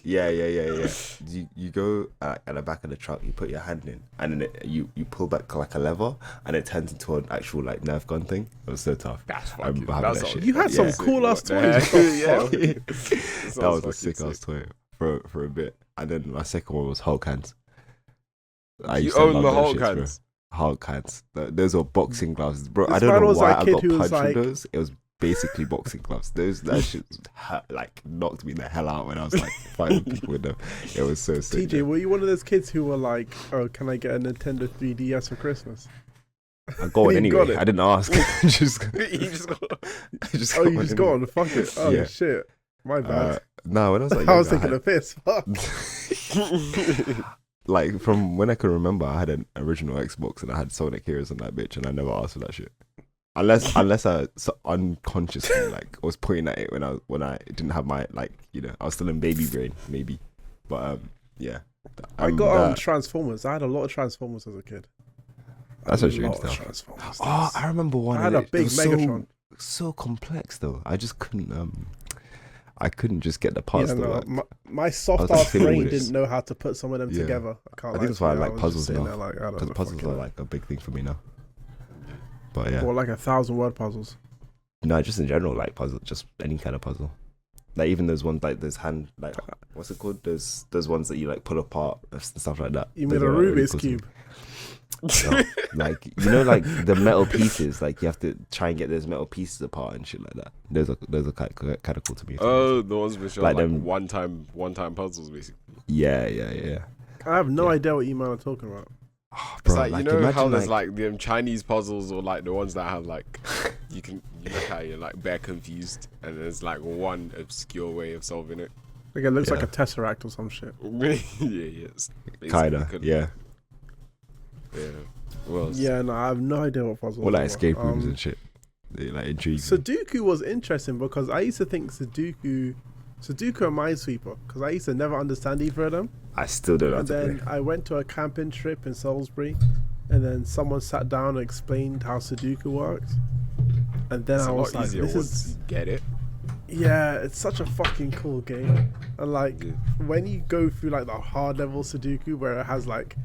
yeah. You go at the back of the truck, you put your hand in, and then you pull back like a lever, and it turns into an actual like Nerf gun thing. It was so tough. That's I remember fucking. having That's that shit. You had some Yeah. cool ass What the toys. heck? What the Yeah. fuck? That was a sick ass toy for a bit, and then my second one was Hulk hands. I You used to own love the those Hulk shits, bro. hands. Hulk hands. Those are boxing gloves, bro. I This don't man know was why that I kid got who was punched like- with those. It was basically boxing gloves. That shit like knocked me the hell out when I was like fighting people with them. It was so sick. TJ, were you one of those kids who were like, "Oh, can I get a Nintendo 3DS for Christmas?" I got one You got anyway. it. I didn't ask. just, You just got. I just Oh, got you one just got anyway. on. Fuck it. Oh Yeah. shit. My bad. No, when I was like, I was younger, thinking of piss. Fuck. like from when I can remember, I had an original Xbox and I had Sonic Heroes on that bitch, and I never asked for that shit. Unless I unconsciously like was pointing at it when I didn't have my I was still in baby brain maybe, but yeah. I got that- Transformers. I had a lot of Transformers as a kid. That's a actually lot good of stuff. Transformers. Oh, I remember one. I had and a big it was Megatron. so complex though. I just couldn't I couldn't just get the parts Yeah, to no, work. my soft I was just ass fiddling brain with it. didn't know how to put some of them Yeah. together. I can't I think that's why I like was just puzzles sitting now. there like, I don't Because know, puzzles fucking are hell. like a big thing for me now. But yeah. Or like 1,000-word puzzles. No, just in general, like puzzle, just any kind of puzzle. Like even those ones, like those hand, like what's it called? Those ones that you like pull apart and stuff like that. You mean a Those are, like, really Rubik's cool to me. cube? No, like you know, like the metal pieces. Like you have to try and get those metal pieces apart and shit like that. Those are kind of cool to me. Oh, the ones which are Like like them- one time puzzles, basically. Yeah. I have no Yeah. idea what you man are talking about. Oh, It's bro, like, you know imagine, how there's like them Chinese puzzles, or like the ones that have like you look how you're like bare confused, and there's like one obscure way of solving it. Like it looks like Yeah. a tesseract or some shit. Yes. kinda, yeah. Well, Yeah, no, I have no idea what puzzles. Or like are. escape rooms and shit. They like intrigue. Sudoku was interesting because I used to think Sudoku and Minesweeper, because I used to never understand either of them. I still don't know how And to then play. I went to a camping trip in Salisbury, and then someone sat down and explained how Sudoku works. And then it's I a was lot like, easier this once is, you get it. yeah, it's such a fucking cool game. And like, Yeah. when you go through like the hard level Sudoku where it has like,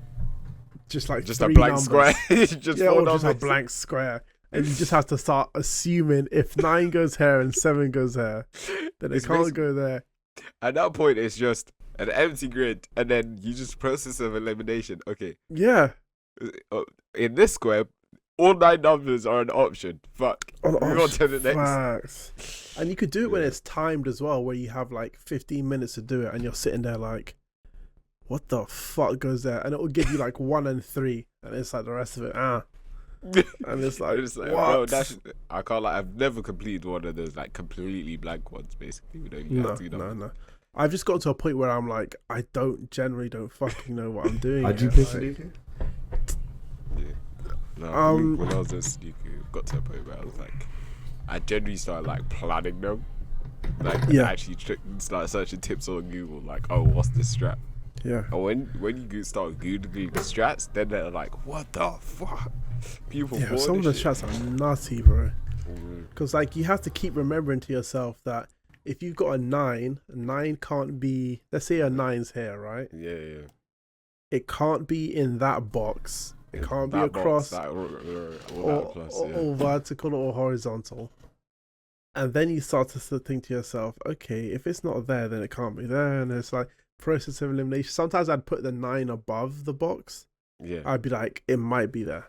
just Just a three blank numbers. square. Just Yeah, four or just a numbers. blank square. And you just have to start assuming if 9 goes here and 7 goes here, then it It's can't basic- go there. At that point, it's just an empty grid, and then you just process of elimination. Okay, Yeah. in this square, all 9 numbers are an option. Fuck. Move on to the next. Facts. And you could do it when Yeah. it's timed as well, where you have like 15 minutes to do it, and you're sitting there like, what the fuck goes there? And it will give you like 1 and 3, and it's like the rest of it, And it's like, It's like, what? bro, I can't like. I've never completed one of those like completely blank ones. Basically, we don't have to. No. I've just got to a point where I'm like, I generally don't fucking know what I'm doing. How'd you yet, play like- Sudoku? No, when I was in Sudoku, got to a point where I was like, I generally started like planning them, like Yeah. actually start searching tips on Google, like, oh, what's this strat? Yeah. And when you start googling strats, then they're like, what the fuck? People, Yeah, bought some of the this shit. shots are nutty, bro. Mhm. Because like you have to keep remembering to yourself that if you've got a 9 can't be. Let's say a 9's here, right? Yeah. It can't be in that box. It can't be That box, across that, or or, that plus, or, yeah. or vertical or horizontal. And then you start to think to yourself, okay, if it's not there, then it can't be there. And it's like process of elimination. Sometimes I'd put the 9 above the box. Yeah. I'd be like, it might be there.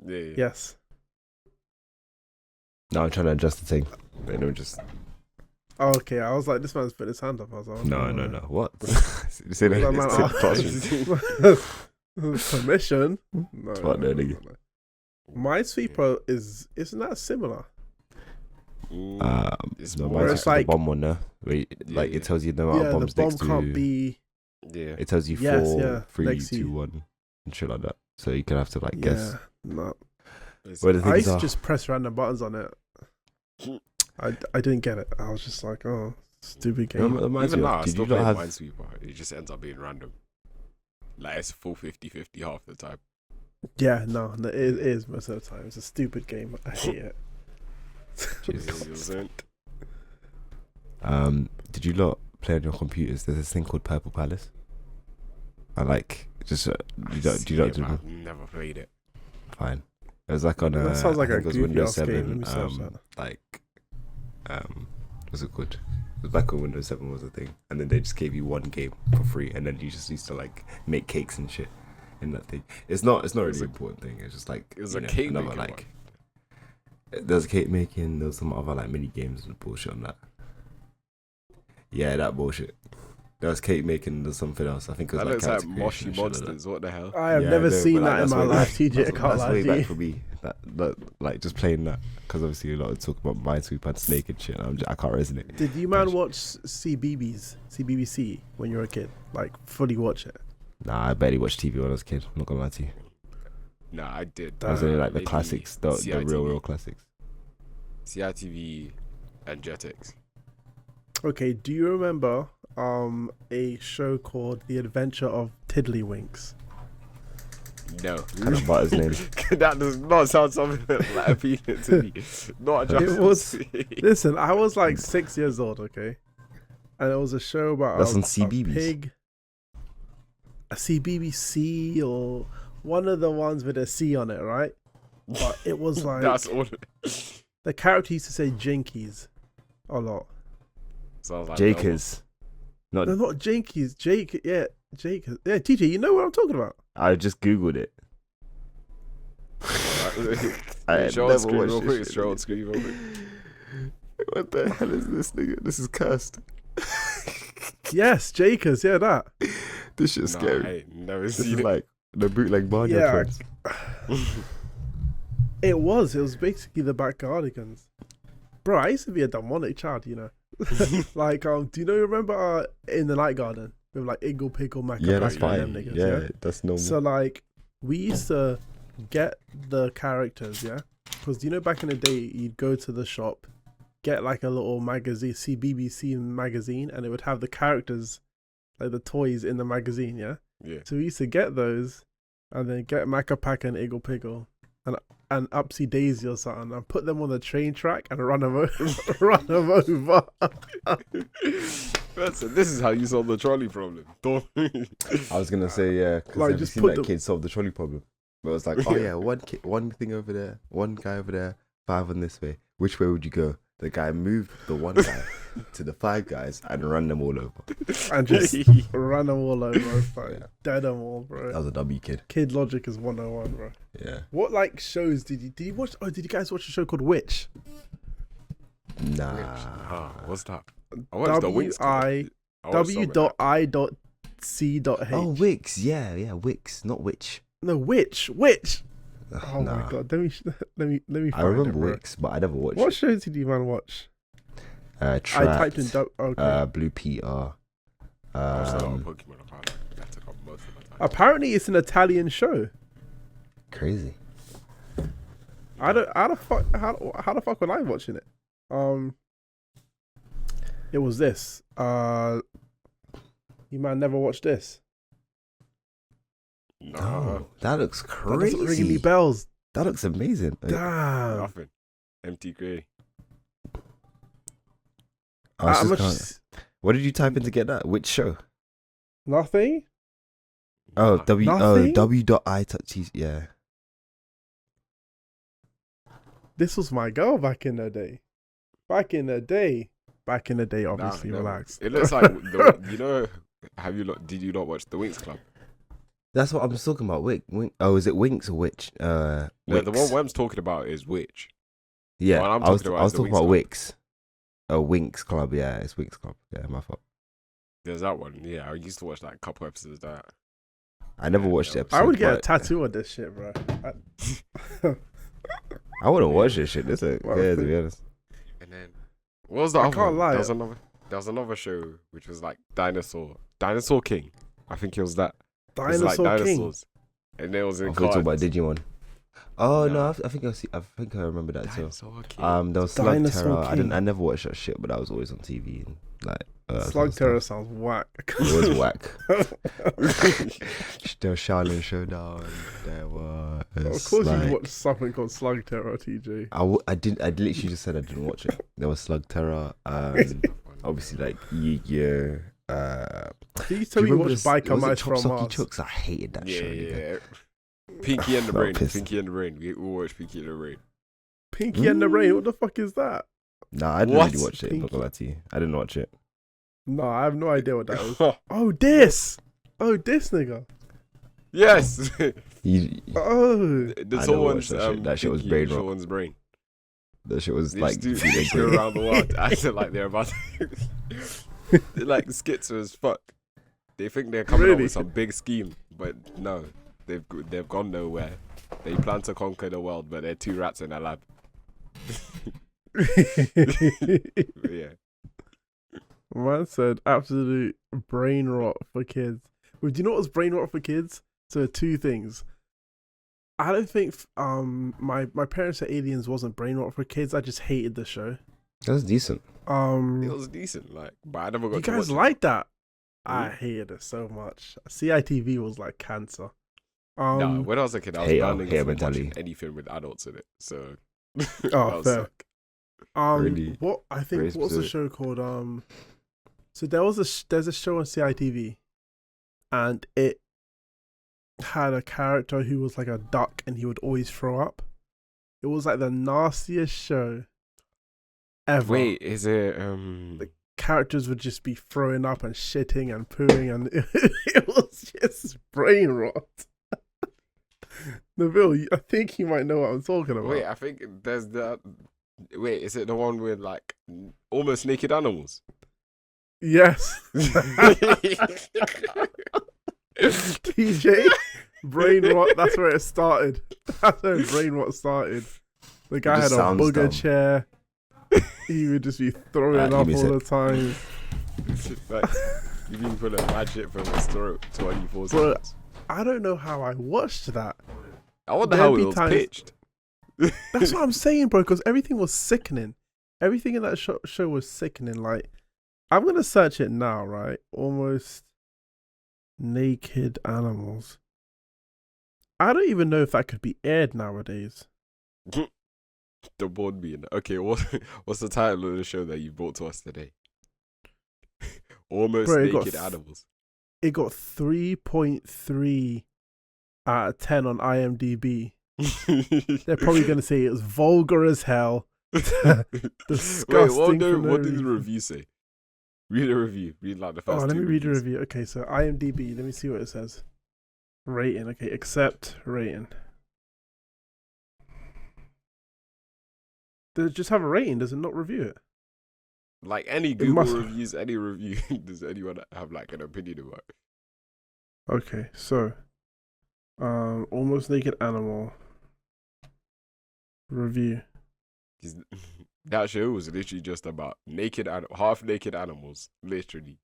Yeah. Yes. No, I'm trying to adjust the thing. But no, just Oh, okay, I was like, this man's put his hand up. I was like, no. What? Say that. That man Say the asked- Permission? No, What, no, nigga? Minesweeper isn't that similar? It's No, more mine's it's just like- the bomb one there. Wait, like Yeah. it tells you the amount Yeah, of the bombs bomb next to. can't be. yeah. It tells you Yes, 4, yeah, 3, next to 2, you. 1, and shit like that. So you can have to like guess Yeah, no. where the I things used to are. just press random buttons on it. I didn't get it. I was just like, oh, stupid game. Reminds Even me now, of, I did still you not play have? Minesweeper. It just ends up being random. Like it's full 50-50 half the time. Yeah, no, it is most of the time. It's a stupid game. I hate it. Jesus. Yeah. Did you lot play on your computers? There's this thing called Purple Palace. I like just you don't do I've never played it. fine. It was like on That sounds like I a think it was goofy Windows ass game. Let 7. me search that. Like what's it called? It was back when Windows 7 was a thing, and then they just gave you one game for free, and then you just used to like make cakes and shit in that thing. It's not a really important thing. It's just like It was you a know, cake another making like. There's cake making. There was some other like mini games and bullshit on that. Yeah, that bullshit. There was cake making. There's something else. I think it was That like looks like character creation Moshy and shit like that. Monsters. What the hell? I have Yeah, never I know, seen but, like, that in that's my way life, back- TJ. I can't that's lie way to back you. for me. That like just playing that because obviously a lot of talk about Minesweeper and Snake and shit. And I can't resonate. Did you man watch CBBC when you were a kid? Like fully watch it? Nah, I barely watched TV when I was a kid. I'm not gonna lie to you. Nah, I did. I was only like the maybe classics, the CITV. real classics. CITV and Jetix. Okay, do you remember a show called The Adventure of Tiddlywinks? No. Kind of about his name. That does not sound something that's like appealing to me. Not just. It was. Listen, I was like 6 years old, okay, and it was a show about That's on a CBeebies. pig. A CBBC or one of the ones with a C on it, right? But it was like That's all. the character used to say Jinkies a lot. Sounds like Jakers. No, not Jinkies. Jake, yeah, Jake. Yeah, TJ, you know what I'm talking about. I just googled it. I Show never on screen watched real this quick. shit, Show on nigga. screen real quick. What the hell is this, nigga? This is cursed. Yes, Jakers, yeah, that. This shit's Nah, scary. I ain't never This seen is it. like the bootleg Barnyard Yeah. Friends. It was basically the Backyardigans. Bro, I used to be a demonic child, you know. Like, do you remember In the Night Garden with like Iggle Pickle Mac? Yeah, that's Pac, and fine. them niggas, Yeah, that's normal. So like, we used to get the characters, yeah, because back in the day you'd go to the shop, get like a little magazine, BBC magazine, and it would have the characters, like the toys in the magazine, yeah. Yeah. So we used to get those, and then get Mac Pac and Iggle Pickle, and Upsy Daisy or something, and put them on the train track and run them over. Listen, this is how you solve the trolley problem. I was gonna say, yeah, because Like, have you just seen put that the- kid solve the trolley problem? But it was like, oh yeah, one thing over there, one guy over there, 5 on this way. Which way would you go? The guy moved the one guy to the 5 guys and run them all over. And just run them all over, like, dead them all, bro. That was a W kid. Kid logic is 101, bro. Yeah. What like shows did you watch? Oh, did you guys watch a show called Witch? Nah. What's that? I watched the Winx Club. W.I.C.H. Oh, Wix. Yeah, Wix, not Witch. No, Witch. Oh Nah. my god, let me find I remember it, bro. Wix, but I never watched What it. shows did you man watch? Trapped, I typed in okay. Blue Peter. I watched a lot of Pokemon. That took up most of my time. Apparently, it's an Italian show. Crazy. How the fuck was I watching it? It was this. You man never watched this. No, Oh, that looks That doesn't ring any crazy. bells. That looks amazing. Damn. nothing. Empty grey. I was How just much? kinda- What did you type in to get that? Which show? Nothing. Oh, Nothing? W.I. Yeah. This was my girl back in the day. Obviously, Nah, relax. It looks like Did you not watch the Winx Club? That's what I'm just talking about. Oh, is it Winx or Witch? No, the one Wem's talking about is Witch. Yeah, What I'm I was talking about is the talking Winx about Club. Wix. Oh, Winx Club. Yeah, it's Winx Club. Yeah, my fault. There's that one. Yeah, I used to watch like a couple episodes of that. I never Yeah, watched the no. episode. I would get a but tattoo of this shit, bro. I wouldn't watch this shit. This is Well, yeah, to be honest. And then what was the I other can't one? lie. There was another show which was like Dinosaur King. I think it was that. It was Dinosaur like King. dinosaurs. And it was I in thought you talking about cards. Digimon. Oh no, No. I think I remember that too. Dinosaur King. There was Slug Dinosaur Terror. King. I never watched that shit, but that was always on TV and like Slug Terror sounds whack. It was whack. There was Shaolin Showdown. There was. Of course, like, you watch something called Slug Terror, TJ. I literally just said I didn't watch it. There was Slug Terror. Obviously like Yu-Gi-Oh. Did you tell me you watched Biker was it Mice Chop from Socky Mars? Chooks? I hated that show. nigga. Yeah. Pinky and the Not Brain. pissed. Pinky and the Brain. We all watched Pinky and the Brain. Pinky and the Rain. What the fuck is that? Nah, I didn't What? really watch it. I'm not gonna lie to you. I didn't watch it. No, I have no idea what that is. Oh, this nigga. Yes. You, Oh, The I tall never one's watched that shit. That shit was Pinky, brain the short rot. one's brain. that shit was They like just feeling do great. around the world acting like they're about to. They're like schizo as fuck. They think they're coming up Really? with some big scheme, but no, they've gone nowhere. They plan to conquer the world, but they're 2 rats in a lab. Yeah. man said absolute brain rot for kids. Well, do you know what was brain rot for kids? So 2 things. I don't think my parents said Aliens wasn't brain rot for kids. I just hated the show. That was decent. It was decent, like, but I never got You to guys watch like that? Mm. I hated it so much. CITV was like cancer. No, when I was a kid, I was banning from watching anything with adults in it. So, fair. Really? What I think? What's the show called? So there's a show on CITV, and it had a character who was like a duck, and he would always throw up. It was like the nastiest show ever. Wait, is it The characters would just be throwing up and shitting and pooing, and it was just brain rot. Nabil, I think you might know what I'm talking about. Wait, I think there's that. Wait, is it the one with like almost naked animals? Yes. TJ, brain rot. That's where it started. That's where brain rot started. The guy had a booger chair. He would just be throwing up all the time. Like, you've been putting mad shit from his throat 24 Bro, seconds. I don't know how I watched that. I wonder how it was pitched. That's what I'm saying, bro, because everything was sickening. Everything in that show was sickening. Like, I'm going to search it now, right? Almost naked animals. I don't even know if that could be aired nowadays. The board being okay. What's the title of the show that you brought to us today? Almost naked animals. It got 3.3 out of 10 on IMDb. They're probably going to say it was vulgar as hell. Disgusting. Wait, what did the review say? Read a review. Read like the first. Let me read reviews. a review. Okay, so IMDb. Let me see what it says. Rating. Okay, accept rating. Does it just have a rating? Does it not review it? Like any Google reviews, any review, does anyone have like an opinion about it? Okay, so almost naked animal review. That show was literally just about half naked animals, literally,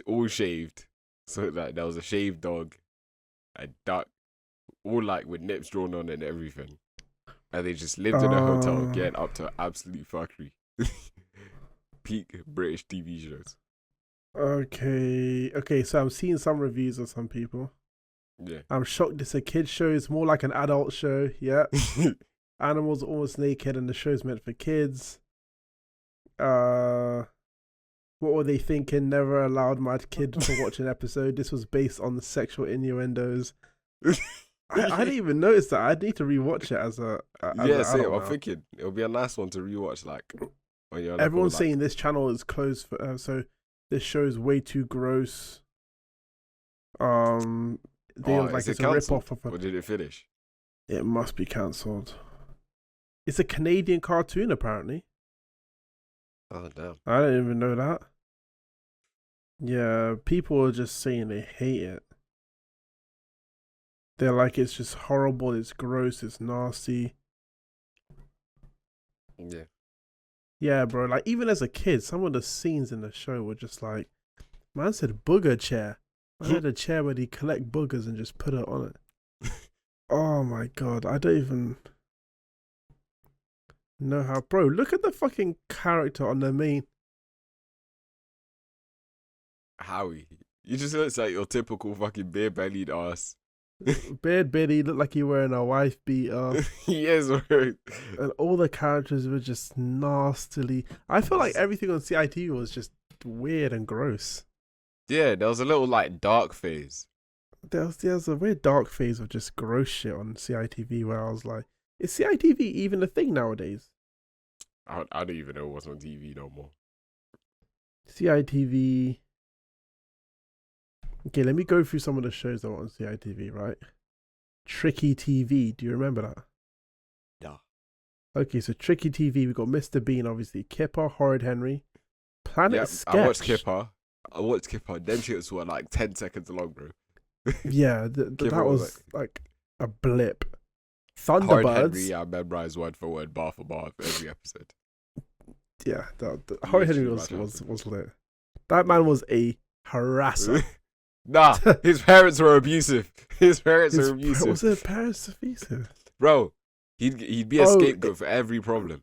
all shaved. So like there was a shaved dog, a duck, all like with nips drawn on and everything, and they just lived in a hotel, getting up to absolute fuckery. Peak British TV shows. Okay, so I'm seeing some reviews of some people. Yeah. I'm shocked it's a kid's show. It's more like an adult show. Yeah. Animals almost naked and the show's meant for kids. What were they thinking? Never allowed my kid to watch an episode. This was based on the sexual innuendos. I didn't even notice that. I need to rewatch it as a same. I'm thinking it'll be a nice one to rewatch. Like when you're everyone's saying this channel is closed for so this show is way too gross. It's a rip-off of or did it finish? It must be cancelled. It's a Canadian cartoon, apparently. Oh, damn. I didn't even know that. Yeah, people are just saying they hate it. They're like, it's just horrible, it's gross, it's nasty. Yeah. Yeah, bro, like, even as a kid, some of the scenes in the show were just like, man said booger chair. I had a chair where he'd collect boogers and just put it on it. Oh my god, I don't even know how. Bro, look at the fucking character on the main. Howie. You just looks like your typical fucking bare-bellied ass. Beard Betty looked like he wearing a wife beater. Yes, bro. And all the characters were just nastily. I feel like everything on CIT was just weird and gross. Yeah, there was a little like dark phase. There's a weird dark phase of just gross shit on CITV where I was like, is CITV even a thing nowadays? I don't even know what's on TV no more. CITV. Okay, let me go through some of the shows that were on CITV, right? Tricky TV. Do you remember that? Yeah. Okay, so Tricky TV, we got Mr. Bean, obviously. Kipper, Horrid Henry, Planet Sketch. I watched Kipper. Them shits were like 10 seconds long, bro. Yeah, that was like a blip. Thunderbirds. Horrid Henry, I memorized word for word, bar for bar for every episode. Yeah, Horrid Henry was lit. That man was a harasser. Nah, his parents were abusive. His parents were abusive. Was his parents abusive? Bro, he'd be a scapegoat for every problem.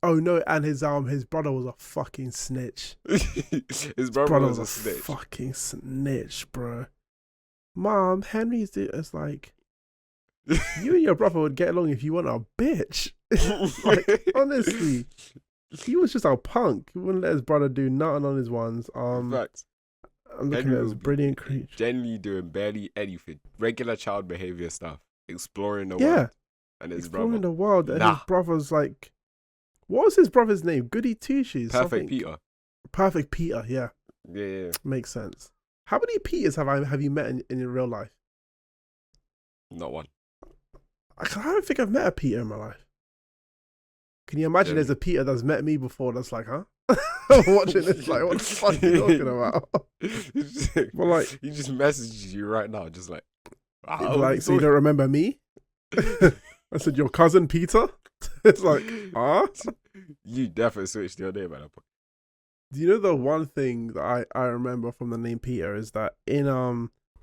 Oh no, and his brother was a fucking snitch. His brother was a snitch. Fucking snitch, bro. Mom, Henry's it's like, you and your brother would get along if you weren't a bitch. Like, honestly, he was just a punk. He wouldn't let his brother do nothing on his ones. Facts. I'm looking at his brilliant creature. Generally doing barely anything. Regular child behavior stuff. Exploring the world. And his exploring brother. the world. And his brother's like, what was his brother's name? Goody Two Shoes. Perfect Peter. Perfect Peter. Yeah. Yeah. Makes sense. How many Peters have you met in your real life? Not one. I don't think I've met a Peter in my life. Can you imagine there's a Peter that's met me before that's like, huh? Watching this, like, what the fuck are you talking about? Well, like, he just messages you right now, just like, so you don't remember me? I said, your cousin Peter? It's like, huh? You definitely switched your name at that point. Do you know the one thing that I remember from the name Peter is that in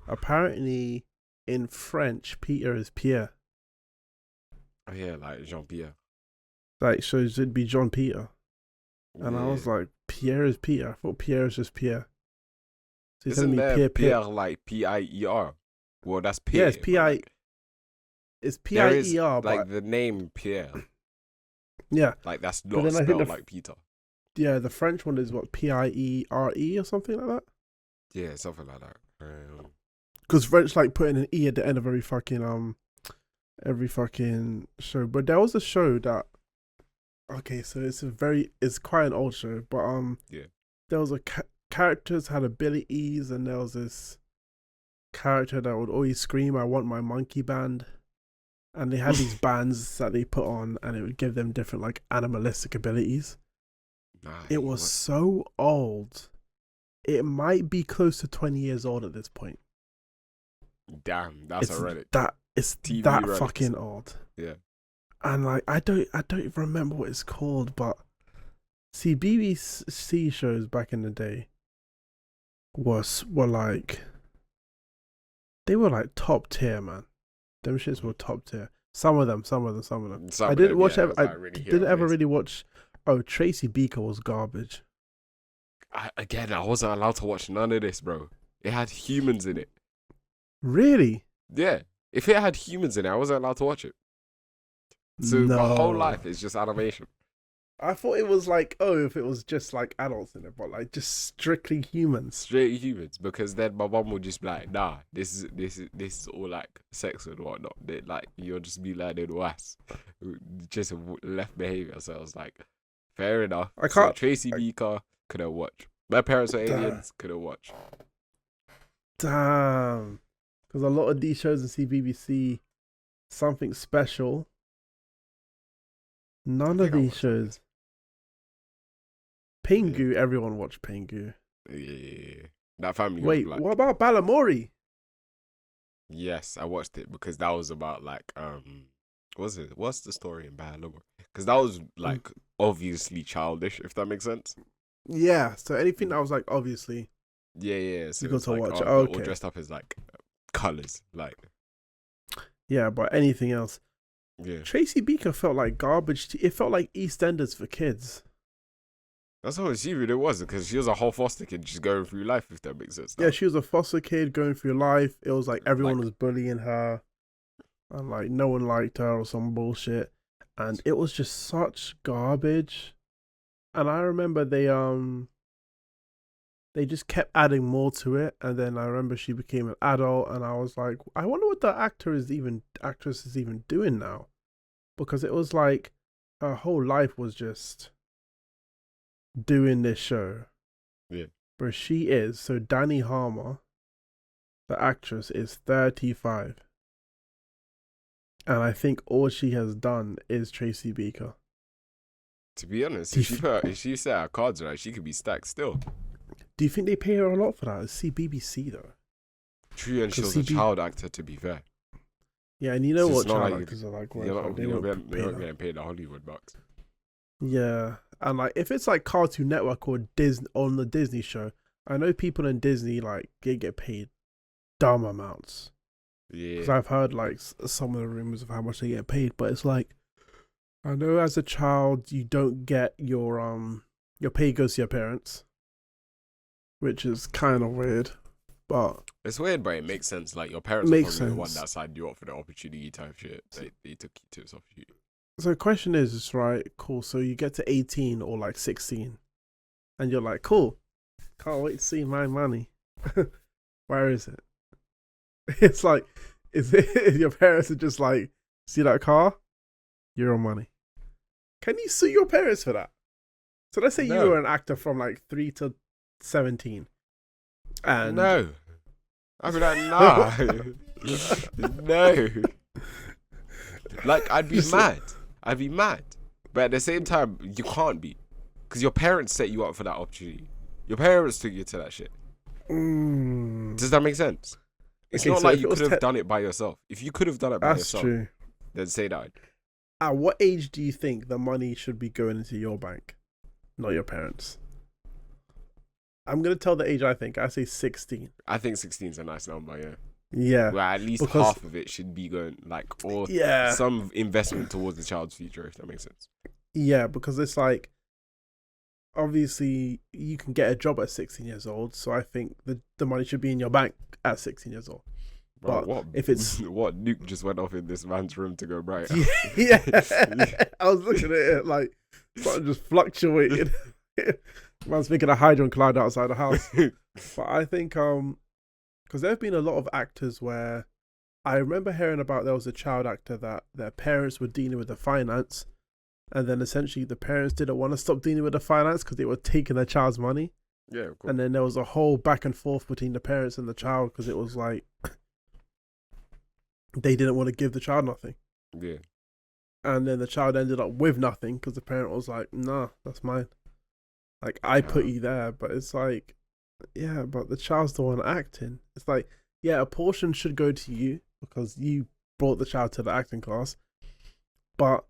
apparently in French Peter is Pierre. Oh yeah, like Jean-Pierre. Like, so it should be John Peter. And I was like, Pierre is Peter. I thought Pierre is just Pierre. So he's telling me Pierre like P-I-E-R? Well, that's Pierre. Yeah, it's P-I... It's P-I-E-R, like the name Pierre. Yeah. Like that's not spelled like Peter. Yeah, the French one is what, P-I-E-R-E or something like that? Yeah, something like that. Because French like putting an E at the end of every fucking show. But there was a show that, okay, so it's quite an old show, but yeah, there was characters had abilities, and there was this character that would always scream, "I want my monkey band," and they had these bands that they put on, and it would give them different like animalistic abilities. It was so old. It might be close to 20 years old at this point. Damn, that's a relic. It's TV that relics. fucking old. Yeah. And like I don't even remember what it's called, but see, BBC shows back in the day were like, they were like top tier, man. Them shits were top tier. Some of them. I didn't watch. I didn't ever really watch. Oh, Tracy Beaker was garbage. I wasn't allowed to watch none of this, bro. It had humans in it. Really? Yeah. If it had humans in it, I wasn't allowed to watch it. So my whole life is just animation. I thought it was like, if it was just like adults in it, but like just strictly humans. Straight humans, because then my mum would just be like, nah, this is all like sex and whatnot. Like you'll just be learning was just left behavior. So I was like, fair enough. So Tracy Beaker couldn't watch. My parents were aliens, couldn't watch. Damn. Because a lot of these shows in CBBC, something special. None of these shows. Pingu, everyone watched Pingu. Yeah. That family. Wait, what about Balamori? Yes, I watched it because that was about like what's the story in Balamori? Because that was like obviously childish, if that makes sense. Yeah, so anything that was like obviously. Yeah. So you got to like, watch. All okay. dressed up as like colors, like. Yeah, but anything else. Yeah. Tracy Beaker felt like garbage. It felt like EastEnders for kids. That's how she really was, because she was a whole foster kid just going through life, if that makes sense. Yeah, she was a foster kid going through life. It was like everyone was bullying her, and like no one liked her or some bullshit, and it was just such garbage. And I remember they just kept adding more to it, and then I remember she became an adult, and I was like, I wonder what the actress is even doing now, because it was like her whole life was just doing this show. Yeah. But she is. So Danny Harmer, the actress, is 35. And I think all she has done is Tracy Beaker. To be honest, if she set her cards right, she could be stacked still. Do you think they pay her a lot for that? It's BBC though. True, and she was a child actor, to be fair. Yeah, and you know what child like actors are like. You're not getting paid the Hollywood bucks. Yeah, and like if it's like Cartoon Network or Disney on the Disney show, I know people in Disney like they get paid dumb amounts. Yeah, because I've heard like some of the rumors of how much they get paid, but it's like I know as a child you don't get your pay goes to your parents, which is kind of weird. But it's weird, but it makes sense. Like, your parents are probably the one that signed you up for the opportunity type shit. They took you to this opportunity. So the question is, right, cool. So you get to 18 or like 16 and you're like, cool, can't wait to see my money. Where is it? It's like, is it your parents are just like, see that car? Your money. Can you sue your parents for that? So let's say you were an actor from like 3 to 17. And no. I'd be like, nah. No. Like, I'd be mad. But at the same time, you can't be. Because your parents set you up for that opportunity. Your parents took you to that shit. Does that make sense? It's not like you could have done it by yourself. If you could have done it by yourself, true. Then say that. At what age do you think the money should be going into your bank, not your parents? I'm going to tell the age I think. I say 16. I think 16 is a nice number, yeah. Yeah. Well, at least half of it should be going, like, or some investment towards the child's future, if that makes sense. Yeah, because it's like, obviously, you can get a job at 16 years old, so I think the money should be in your bank at 16 years old. Bro, but if it's what nuke just went off in this man's room to go bright. Yeah. I was looking at it like something just fluctuated. Man's making a hydrogen cloud outside the house. But I think because there have been a lot of actors where I remember hearing about there was a child actor that their parents were dealing with the finance, and then essentially the parents didn't want to stop dealing with the finance because they were taking their child's money. Yeah, of course. And then there was a whole back and forth between the parents and the child because it was like they didn't want to give the child nothing. Yeah. And then the child ended up with nothing because the parent was like, nah, that's mine. Like, I put you there. But it's like, yeah, but the child's the one acting. It's like, yeah, a portion should go to you because you brought the child to the acting class. But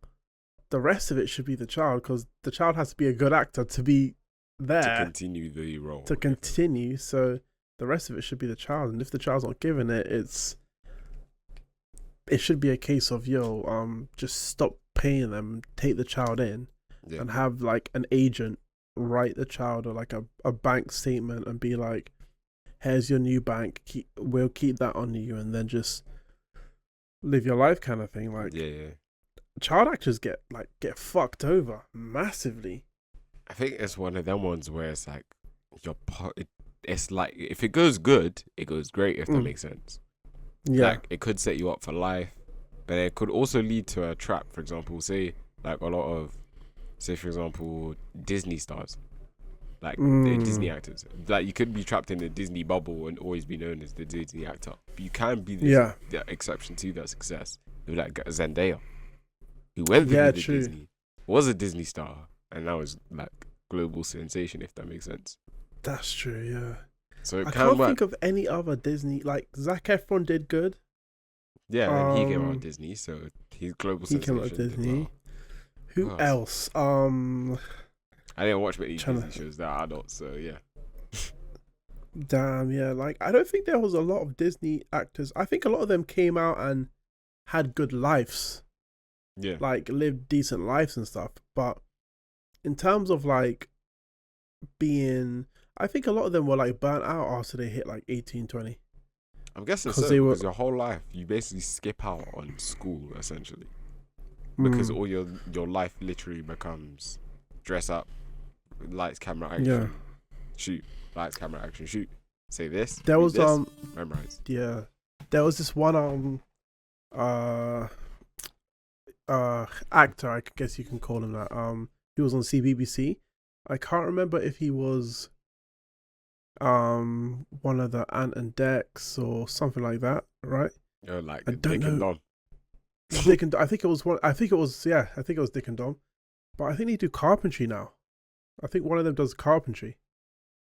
the rest of it should be the child because the child has to be a good actor to be there. To continue the role. To continue. So the rest of it should be the child. And if the child's not given it, it should be a case of, just stop paying them, take the child in, and have like an agent write the child or like a bank statement and be like, here's your new bank, we'll keep that on you, and then just live your life kind of thing. Like, child actors get fucked over massively. I think it's one of them ones where it's like it's like if it goes good, it goes great, if that makes sense. Yeah. Like, it could set you up for life, but it could also lead to a trap. For example, say for example, Disney stars, like the Disney actors. Like, you could be trapped in the Disney bubble and always be known as the Disney actor. But you can be the exception to that success. Like Zendaya, who went through the Disney, was a Disney star, and now is like global sensation, if that makes sense. That's true, yeah. So I can't think of any other Disney. Like, Zac Efron did good. Yeah, and he came out of Disney, so he's global sensation. He came out of Disney. Well. Who else? I didn't watch many Disney shows that are adults, so yeah. Damn, yeah. Like, I don't think there was a lot of Disney actors. I think a lot of them came out and had good lives. Yeah. Like, lived decent lives and stuff. But in terms of like being, I think a lot of them were like burnt out after they hit like 18, 20. I'm guessing so, because your whole life you basically skip out on school essentially, because all your life literally becomes dress up, lights, camera, action, shoot, lights, camera, action, shoot. Say this. There was this, memorize. Yeah, there was this one actor, I guess you can call him that. He was on CBBC. I can't remember if he was one of the Ant and Dex or something like that, right? Like I don't Dick and Dom. Dick and I think it was Dick and Dom. But I think they do carpentry now. I think one of them does carpentry.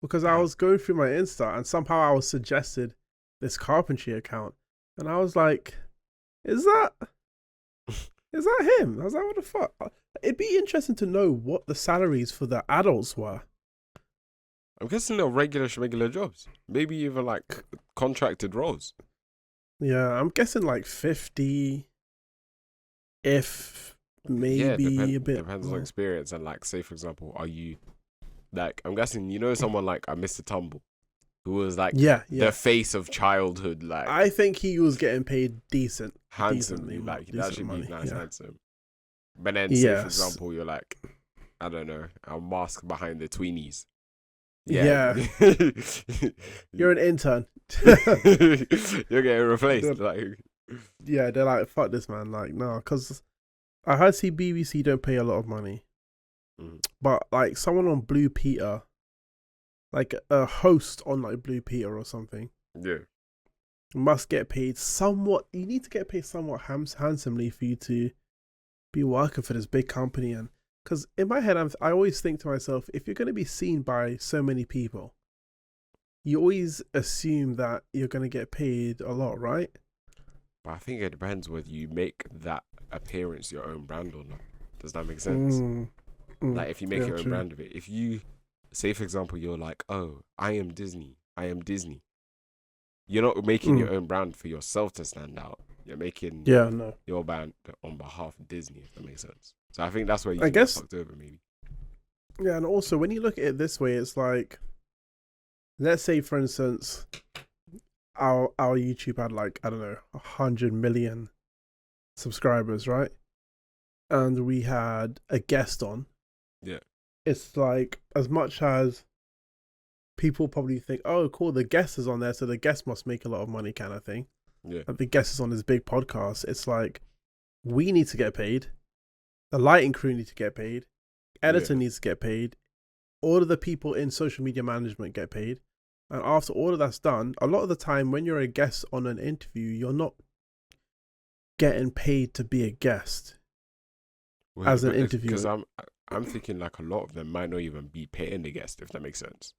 Because I was going through my Insta and somehow I was suggested this carpentry account. And I was like, is that him? I was like, what the fuck? It'd be interesting to know what the salaries for the adults were. I'm guessing they're regular jobs. Maybe even like contracted roles. Yeah, I'm guessing like 50, if maybe a bit. Depends on experience. And like, say for example, are you like, I'm guessing, someone like a Mr. Tumble. who was like yeah. the face of childhood. Like, I think he was getting paid handsomely. Like, that should money. be nice, Yeah. handsome. But then, say for example, you're like, I don't know, a mask behind the tweenies. Yeah. You're an intern. You're getting replaced. Yeah, they're like, fuck this, man. Like, no, because I heard BBC don't pay a lot of money. But like someone on Blue Peter, like a host on like Blue Peter or something, must get paid somewhat. You need to get paid somewhat handsomely for you to be working for this big company. And because in my head, I always think to myself, if you're going to be seen by so many people, you always assume that you're going to get paid a lot, right? But I think it depends whether you make that appearance your own brand or not. Does that make sense? Like, if you make your own brand of it. If you, say for example, you're like, oh, I am Disney. You're not making your own brand for yourself to stand out. You're making your brand on behalf of Disney, if that makes sense. So I think that's where you get fucked over, maybe. Yeah, and also when you look at it this way, it's like, let's say for instance, our YouTube had like, I don't know, 100 million subscribers, right? And we had a guest on. Yeah. It's like, as much as people probably think, oh, cool, the guest is on there, so the guest must make a lot of money kind of thing. Yeah. And the guest is on this big podcast. It's like, we need to get paid. The lighting crew need to get paid. Editor needs to get paid. All of the people in social media management get paid. And after all of that's done, a lot of the time when you're a guest on an interview, you're not getting paid to be a guest as an interviewer. Because I'm thinking like a lot of them might not even be paying the guest, if that makes sense.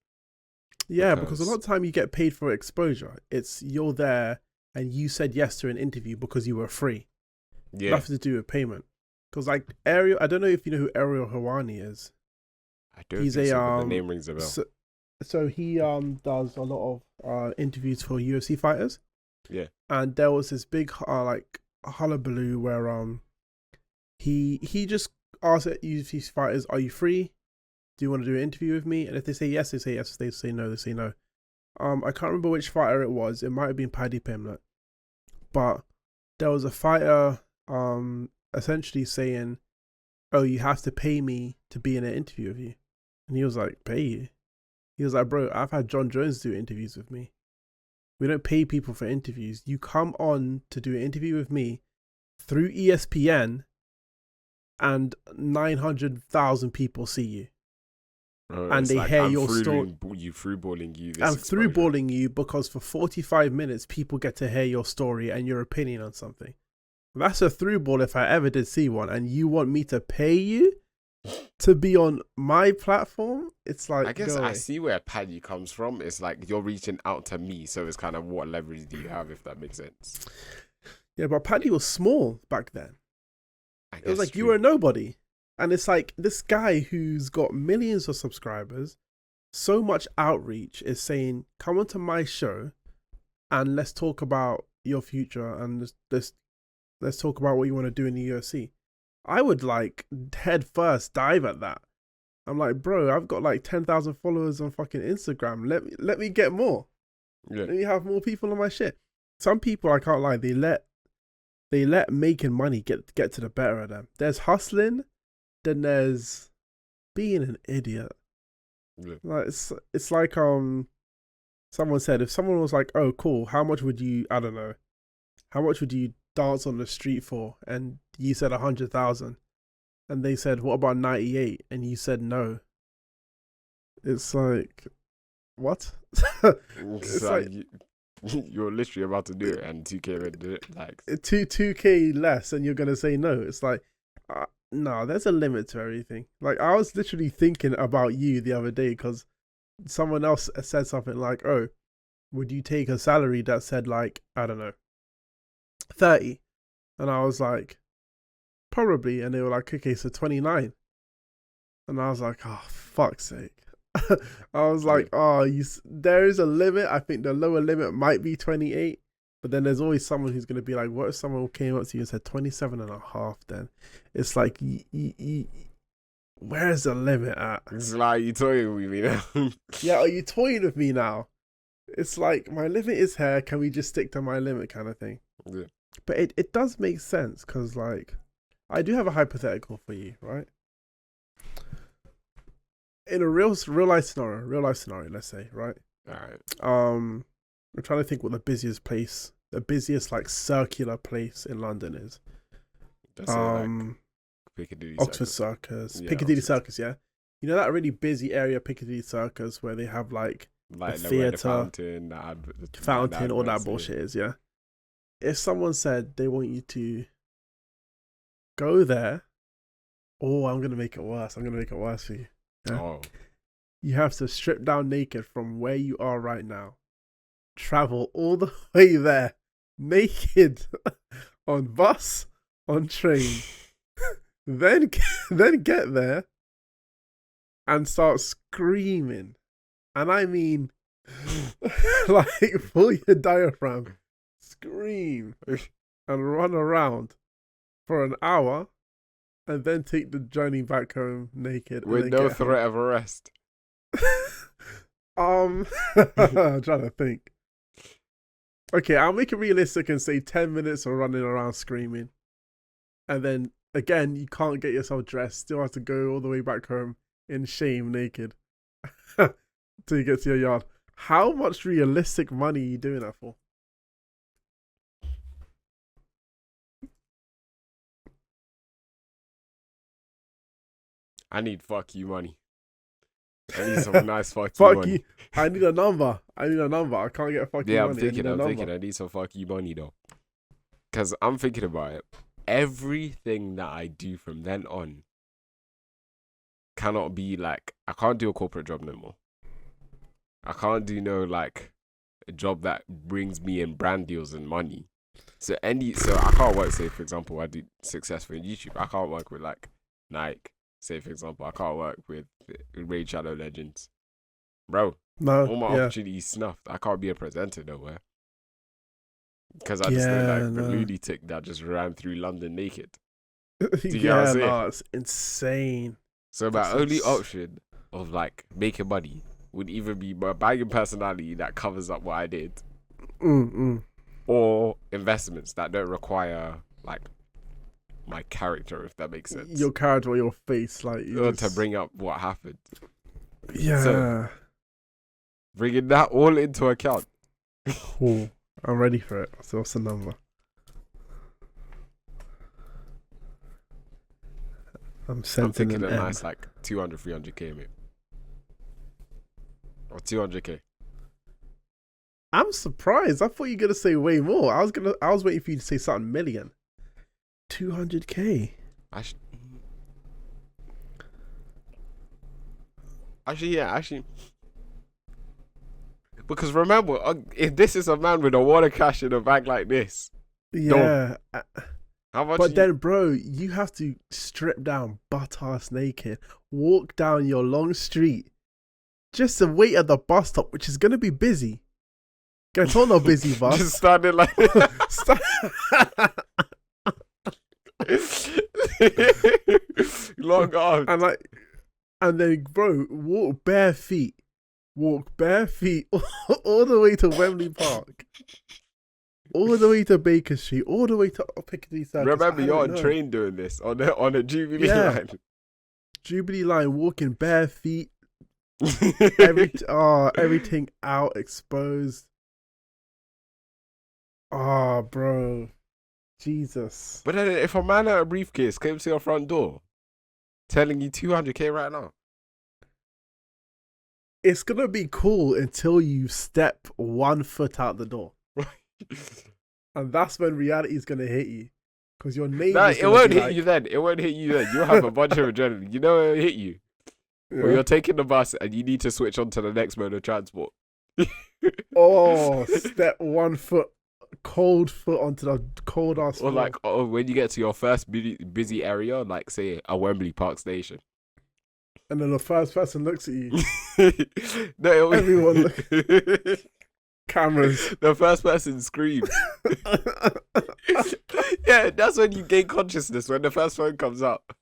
Yeah, because a lot of time you get paid for exposure. It's you're there and you said yes to an interview because you were free. Yeah. Nothing to do with payment. Because like Ariel, I don't know if you know who Ariel Hawani is. I don't think so, but the name rings a bell. So he does a lot of interviews for UFC fighters. Yeah. And there was this big like hullabaloo where he just asked UFC fighters, "Are you free? Do you want to do an interview with me?" And if they say yes, they say yes. If they say no, they say no. I can't remember which fighter it was. It might have been Paddy Pimblett. But there was a fighter essentially saying, "Oh, you have to pay me to be in an interview with you." And he was like, "Pay you?" He was like, "Bro, I've had John Jones do interviews with me. We don't pay people for interviews. You come on to do an interview with me through ESPN and 900,000 people see you. And they hear your story. I'm throughballing you. I'm throughballing you because for 45 minutes, people get to hear your story and your opinion on something. That's a throughball if I ever did see one. And you want me to pay you to be on my platform? It's like, I guess I see where Paddy comes from. It's like you're reaching out to me, so it's kind of what leverage do you have, if that makes sense. Yeah, but Paddy was small back then. It was like true. you were a nobody. And it's like this guy who's got millions of subscribers, so much outreach, is saying, come onto my show and let's talk about your future and let's talk about what you want to do in the UFC. I would like head first dive at that. I'm like, bro, I've got like 10,000 followers on fucking Instagram. Let me get more. Yeah. Let me have more people on my shit. Some people, I can't lie, they let making money get to the better of them. There's hustling, then there's being an idiot. Yeah. Like it's like someone said, if someone was like, oh cool, how much would you dance on the street for? And you said 100,000, and they said, what about 98? And you said no. It's like, what? It's like you're literally about to do it, and 2K would do it. Like 2K less, and you're gonna say no. It's like, no, there's a limit to everything. Like I was literally thinking about you the other day because someone else said something like, "Oh, would you take a salary that said like, I don't know, 30?" And I was like, probably. And they were like, okay, so 29. And I was like, oh, fuck's sake. I was like, oh, there is a limit. I think the lower limit might be 28. But then there's always someone who's going to be like, what if someone came up to you and said 27 and a half then? It's like, where's the limit at? It's like, you toying with me now. Yeah, are you toying with me now? It's like, my limit is here. Can we just stick to my limit kind of thing? Yeah. But it does make sense because, like, I do have a hypothetical for you, right? In a real life scenario, let's say, right? All right. I'm trying to think what the busiest like circular place in London is. Let's say, like, Piccadilly Oxford Circus. Circus, Piccadilly Circus, yeah. You know that really busy area, Piccadilly Circus, where they have like Like the where the fountain, all that bullshit is, yeah. If someone said they want you to go there, I'm gonna make it worse. I'm gonna make it worse for you. Yeah? Oh. You have to strip down naked from where you are right now, travel all the way there, naked, on bus, on train, then get there and start screaming. And I mean, like, pull your diaphragm, scream, and run around for an hour, and then take the journey back home naked. With no threat of arrest. I'm trying to think. Okay, I'll make it realistic and say 10 minutes of running around screaming. And then, again, you can't get yourself dressed. Still have to go all the way back home in shame, naked. Till you get to your yard. How much realistic money are you doing that for? I need fuck you money. I need some nice fuck you money. You. I need a number. I can't get a fuck you money. I'm thinking I need some fuck you money though. Because I'm thinking about it. Everything that I do from then on cannot be like, I can't do a corporate job no more. I can't do no like a job that brings me in brand deals and money. So I can't work, say for example, I do successful in YouTube. I can't work with like Nike. Say for example, I can't work with Raid Shadow Legends. Bro, all my opportunities snuffed. I can't be a presenter nowhere. Because I just look like the lunatic that just ran through London naked. Do you get what I'm saying? It's insane. So my only option of like making money would either be my banging personality that covers up what I did, or investments that don't require like my character, if that makes sense. Your character or your face, like to bring up what happened. Yeah. So, bringing that all into account. Cool. I'm ready for it. So what's the number? I'm thinking a nice like 200, 300k, mate. Or 200k. I'm surprised. I thought you were gonna say way more. I was waiting for you to say something million. 200k. Actually. Because remember, if this is a man with a water cash in a bag like this, yeah. How much? But then, bro, you have to strip down, butt-ass naked, walk down your long street, just to wait at the bus stop, which is gonna be busy. Get on a busy bus. Just standing like long arms, and then, bro, walk bare feet all the way to Wembley Park, all the way to Baker Street, all the way to Piccadilly Circus. Remember, you're on train doing this on a Jubilee line. Jubilee line, walking bare feet, everything out, exposed. Oh, bro, Jesus. But then, if a man at a briefcase came to your front door, telling you 200k right now, it's gonna be cool until you step 1 foot out the door. And that's when reality is gonna hit you. Because your name it won't hit you then. You'll have a bunch of adrenaline. You know it'll hit you. Yeah. When you're taking the bus and you need to switch on to the next mode of transport. Step 1 foot, cold foot onto the cold ass floor. Or like, when you get to your first busy area, like say a Wembley Park station. And then the first person looks at you. No, everyone look. Cameras. The first person screams. Yeah, that's when you gain consciousness, when the first phone comes up.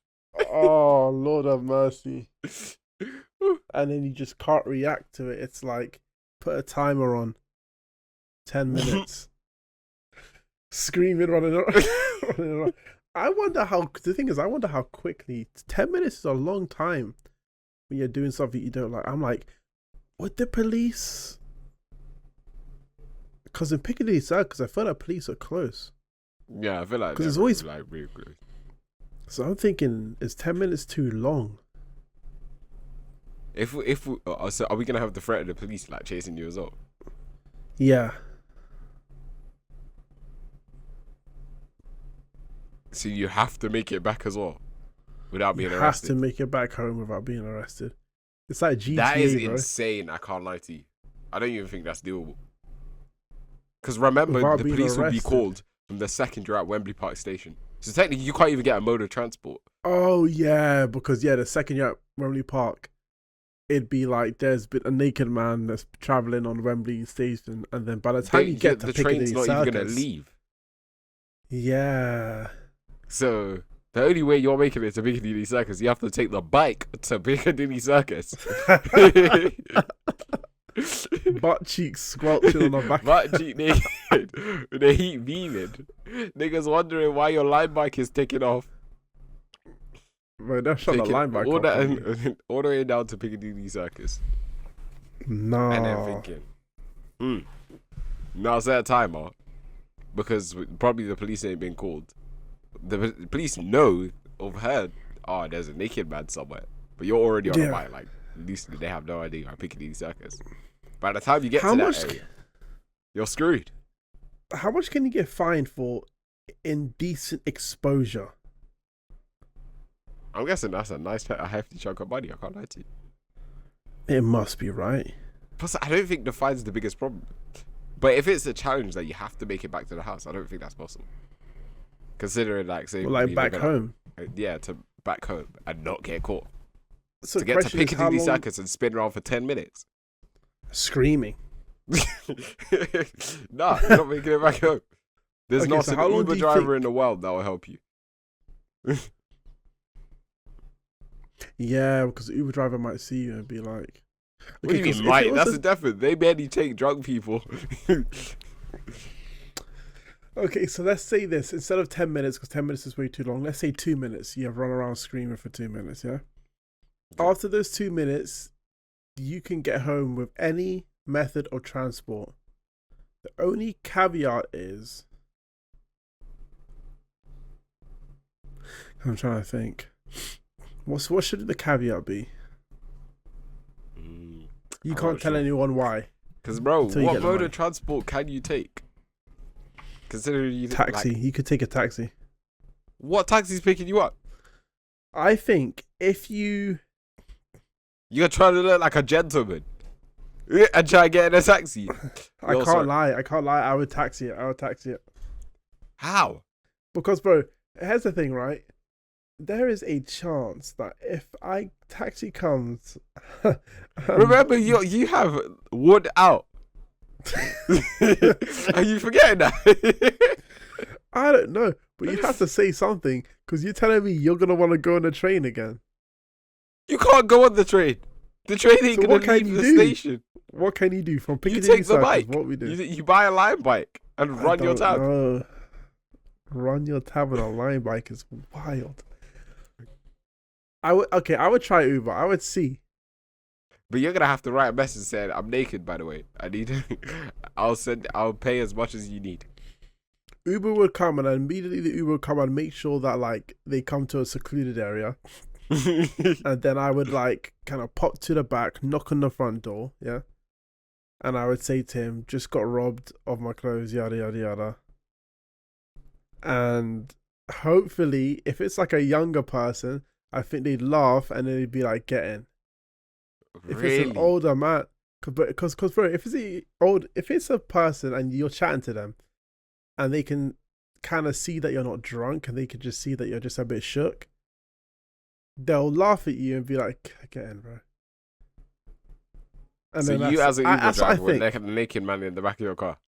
Oh, Lord have mercy. And then you just can't react to it. It's like, put a timer on. 10 minutes. Screaming, running around. Running around. I wonder how quickly. 10 minutes is a long time when you're doing something you don't like. I'm like, would the police? Because in Piccadilly Circus, I feel like police are close. Yeah, I feel like it's always like really close. So I'm thinking, is 10 minutes too long? So are we gonna have the threat of the police like chasing you as well? Yeah. So you have to make it back as well, without being You arrested. have to make it back home without being arrested. It's like GTA, That is bro. insane. I can't lie to you. I don't even think that's doable. Because remember, Without the being police will be arrested. called from the second you're at Wembley Park Station. So technically, you can't even get a mode of transport. Oh yeah, because the second you're at Wembley Park, it'd be like there's been a naked man that's traveling on Wembley Station, and then by the time you get to the Piccadilly train's not Circus, even gonna leave. Yeah. So the only way you're making it to Piccadilly Circus, you have to take the bike to Piccadilly Circus. Butt cheeks squelching on the back. Butt cheek naked, with the heat beaming. Niggas wondering why your line bike is taking off. Bro, they're shot the line back all, off. all the way down to Piccadilly Circus. No. And then thinking, now set a timer, because probably the police ain't been called. The police know or heard, there's a naked man somewhere, but you're already on a bike. Like, at least they have no idea you're at Piccadilly Circus. By the time you get to that area, you're screwed. How much can you get fined for indecent exposure? I'm guessing that's a hefty chunk of money. I can't lie to you. It must be, right? Plus, I don't think the fine's the biggest problem. But if it's a challenge that you have to make it back to the house, I don't think that's possible. Considering, like, say, back home. Yeah, to back home and not get caught. So to get to Piccadilly Circus and spin around for 10 minutes. Screaming. Nah, you're not making it back home. There's not so an Uber driver in the world that will help you. Yeah, because the Uber driver might see you and be like, what do you mean, might? That's a definite. They barely take drunk people. Okay, so let's say this. Instead of 10 minutes, because 10 minutes is way too long, let's say 2 minutes. You have run around screaming for 2 minutes, yeah? After those 2 minutes, you can get home with any method of transport. The only caveat is... I'm trying to think. What should the caveat be? You can't tell anyone why. Because, bro, what mode of transport can you take? Considering you taxi, you could take a taxi. What taxi's picking you up? I think if you're trying to look like a gentleman and try to get in a taxi. I can't lie. I would taxi it. How? Because, bro, here's the thing, right? There is a chance that if taxi comes, remember you have wood out. Are you forgetting that? I don't know, but you have to say something because you're telling me you're gonna want to go on the train again. You can't go on the train. The train ain't gonna leave the station. What can you do from Piccadilly You take the Circus? bike. What we do? You buy a line bike and run your tab. Run your tab on a line bike is wild. I would try Uber. I would see. But you're gonna have to write a message saying, "I'm naked, by the way. I need. I'll pay as much as you need." Uber would come and immediately the Uber would come and make sure that like they come to a secluded area, and then I would like kind of pop to the back, knock on the front door, yeah, and I would say to him, "Just got robbed of my clothes, yada yada yada," and hopefully, if it's like a younger person, I think they'd laugh and then they'd be like, "Get in." If it's an older man, because bro, if it's a person and you're chatting to them, and they can kind of see that you're not drunk, and they can just see that you're just a bit shook, they'll laugh at you and be like, "Get in, bro." And so you, as an Uber driver, would let a naked man in the back of your car.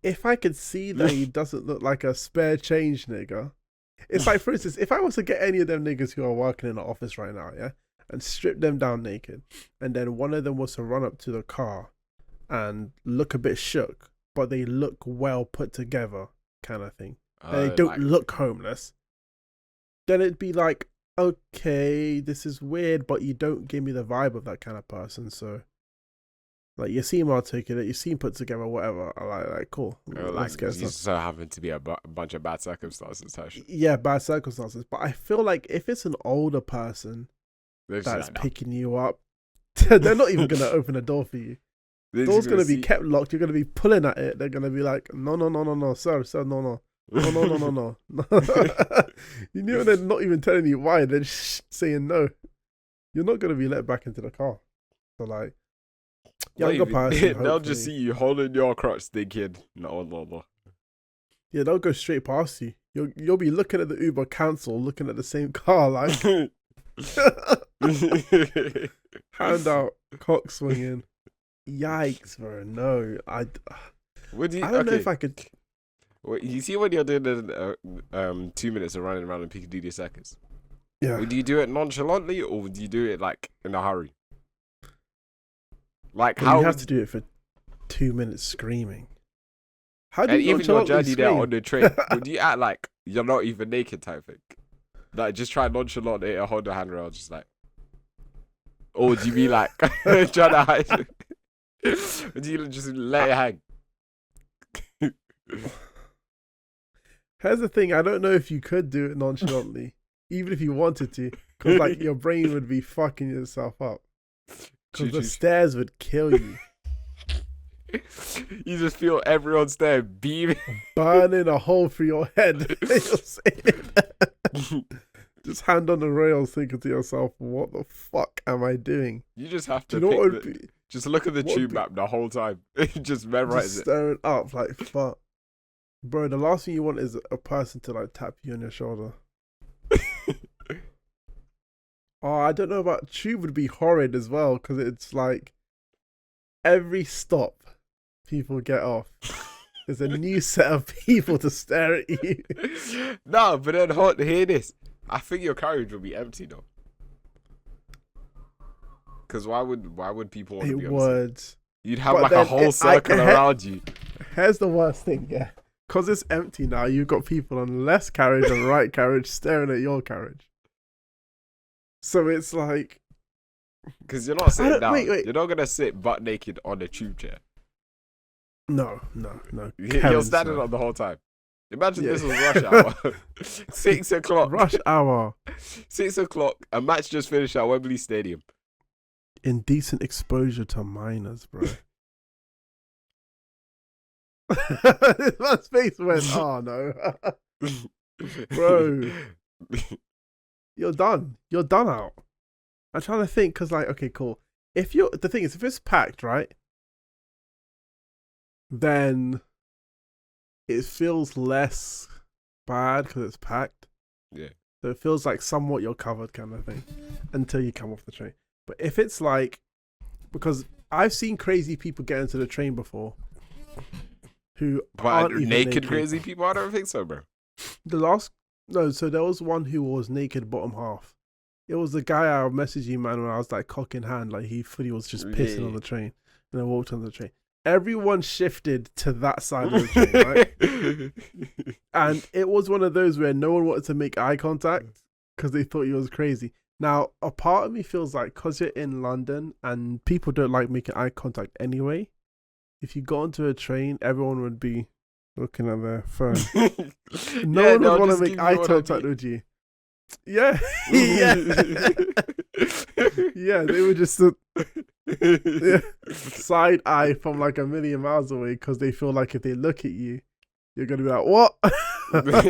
If I could see that he doesn't look like a spare change nigga, it's like, for instance, if I was to get any of them niggas who are working in the office right now, yeah, and strip them down naked, and then one of them was to run up to the car and look a bit shook, but they look well put together, kind of thing. And they don't look homeless. Then it'd be like, okay, this is weird, but you don't give me the vibe of that kind of person. So, like, you seem articulate, you seem put together, whatever. I like cool. Like, you so happen to be a bunch of bad circumstances. Yeah, bad circumstances. But I feel like if it's an older person that's picking you up, they're not even going to open the door for you. The door's going to be kept locked. You're going to be pulling at it. They're going to be like, no, sir, no. No. You know, they're not even telling you why. They're just saying no. You're not going to be let back into the car. So, like, younger person, they'll just see you holding your crotch thinking, no. Yeah, they'll go straight past you. You'll be looking at the Uber cancel, looking at the same car, like, hand out, cock swinging. Yikes, bro. No, I don't know if I could. Wait, you see when you're doing the 2 minutes of running around in Piccadilly Circus? Yeah. Would you do it nonchalantly or would you do it like in a hurry? Like how you have to do it for 2 minutes screaming. How do and you even your journey scream? there on the train? Would you act like you're not even naked type thing? Like just try nonchalant it and hold the handrail, just like, or would you be like trying to hide? Would you just let it hang? Here's the thing, I don't know if you could do it nonchalantly, even if you wanted to, because like your brain would be fucking yourself up. Because the stairs would kill you. You just feel everyone's staring, beaming, burning a hole through your head. Just hand on the rails, thinking to yourself, "What the fuck am I doing?" You just have to just look at the tube map the whole time. Just memorize it. Staring up like fuck. Bro, the last thing you want is a person to like tap you on your shoulder. Oh, I don't know about tube would be horrid as well because it's like every stop people get off. There's a new set of people to stare at you. No, but then hear this. I think your carriage will be empty though. Because why would people want to be empty? It would. You'd have like a whole circle around you. Here's the worst thing, yeah. Because it's empty now, you've got people on left carriage and right carriage staring at your carriage. So it's like... Because you're not sitting down. Wait. You're not going to sit butt naked on a tube chair. No. You're standing up the whole time. Imagine this was rush hour. 6 o'clock. Rush hour. 6 o'clock. A match just finished at Wembley Stadium. Indecent exposure to minors, bro. My face went, oh no. Bro. You're done out. I'm trying to think, because like, okay, cool. The thing is, if it's packed, right, then it feels less bad because it's packed. Yeah. So it feels like somewhat you're covered kind of thing until you come off the train. But if it's like, because I've seen crazy people get into the train before who aren't even naked. Crazy people? I don't think so, bro. So there was one who was naked bottom half. It was the guy I messaged you, man, when I was like cock in hand, like he fully was just pissing on the train, and I walked on the train. Everyone shifted to that side of the train, right? And it was one of those where no one wanted to make eye contact because they thought he was crazy. Now, a part of me feels like because you're in London and people don't like making eye contact anyway, if you got onto a train, everyone would be looking at their phone. No one would want to make eye contact with you. Yeah. Yeah, they would just side eye from like a million miles away because they feel like if they look at you, you're going to be like, what?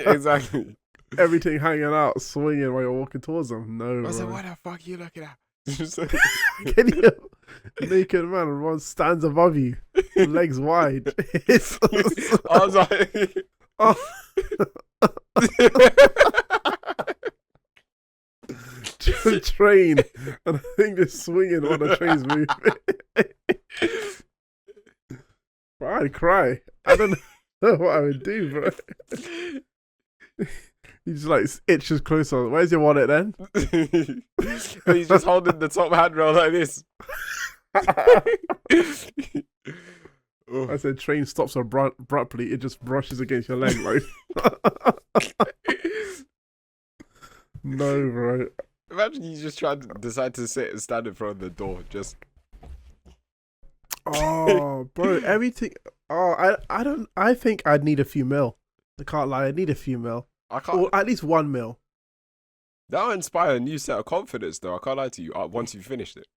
Exactly. Everything hanging out, swinging while you're walking towards them. No, I was like, what the fuck are you looking at? Can you, naked man, one stands above you, legs wide. I was like, train, and I think they're swinging while the train's moving. Bro, I'd cry. I don't know what I would do, bro. You just like itches closer. Where's your wallet then? He's just holding the top handrail like this. I said train stops abruptly. It just brushes against your leg, like. No, bro. Imagine you just try to decide to sit and stand in front of the door. Just. Oh, bro, everything. Oh, I don't. I think I'd need a few mil. I can't lie. I need a few mil. I can't. Or at least 1 mil. That'll inspire a new set of confidence, though. I can't lie to you. Once you've finished it,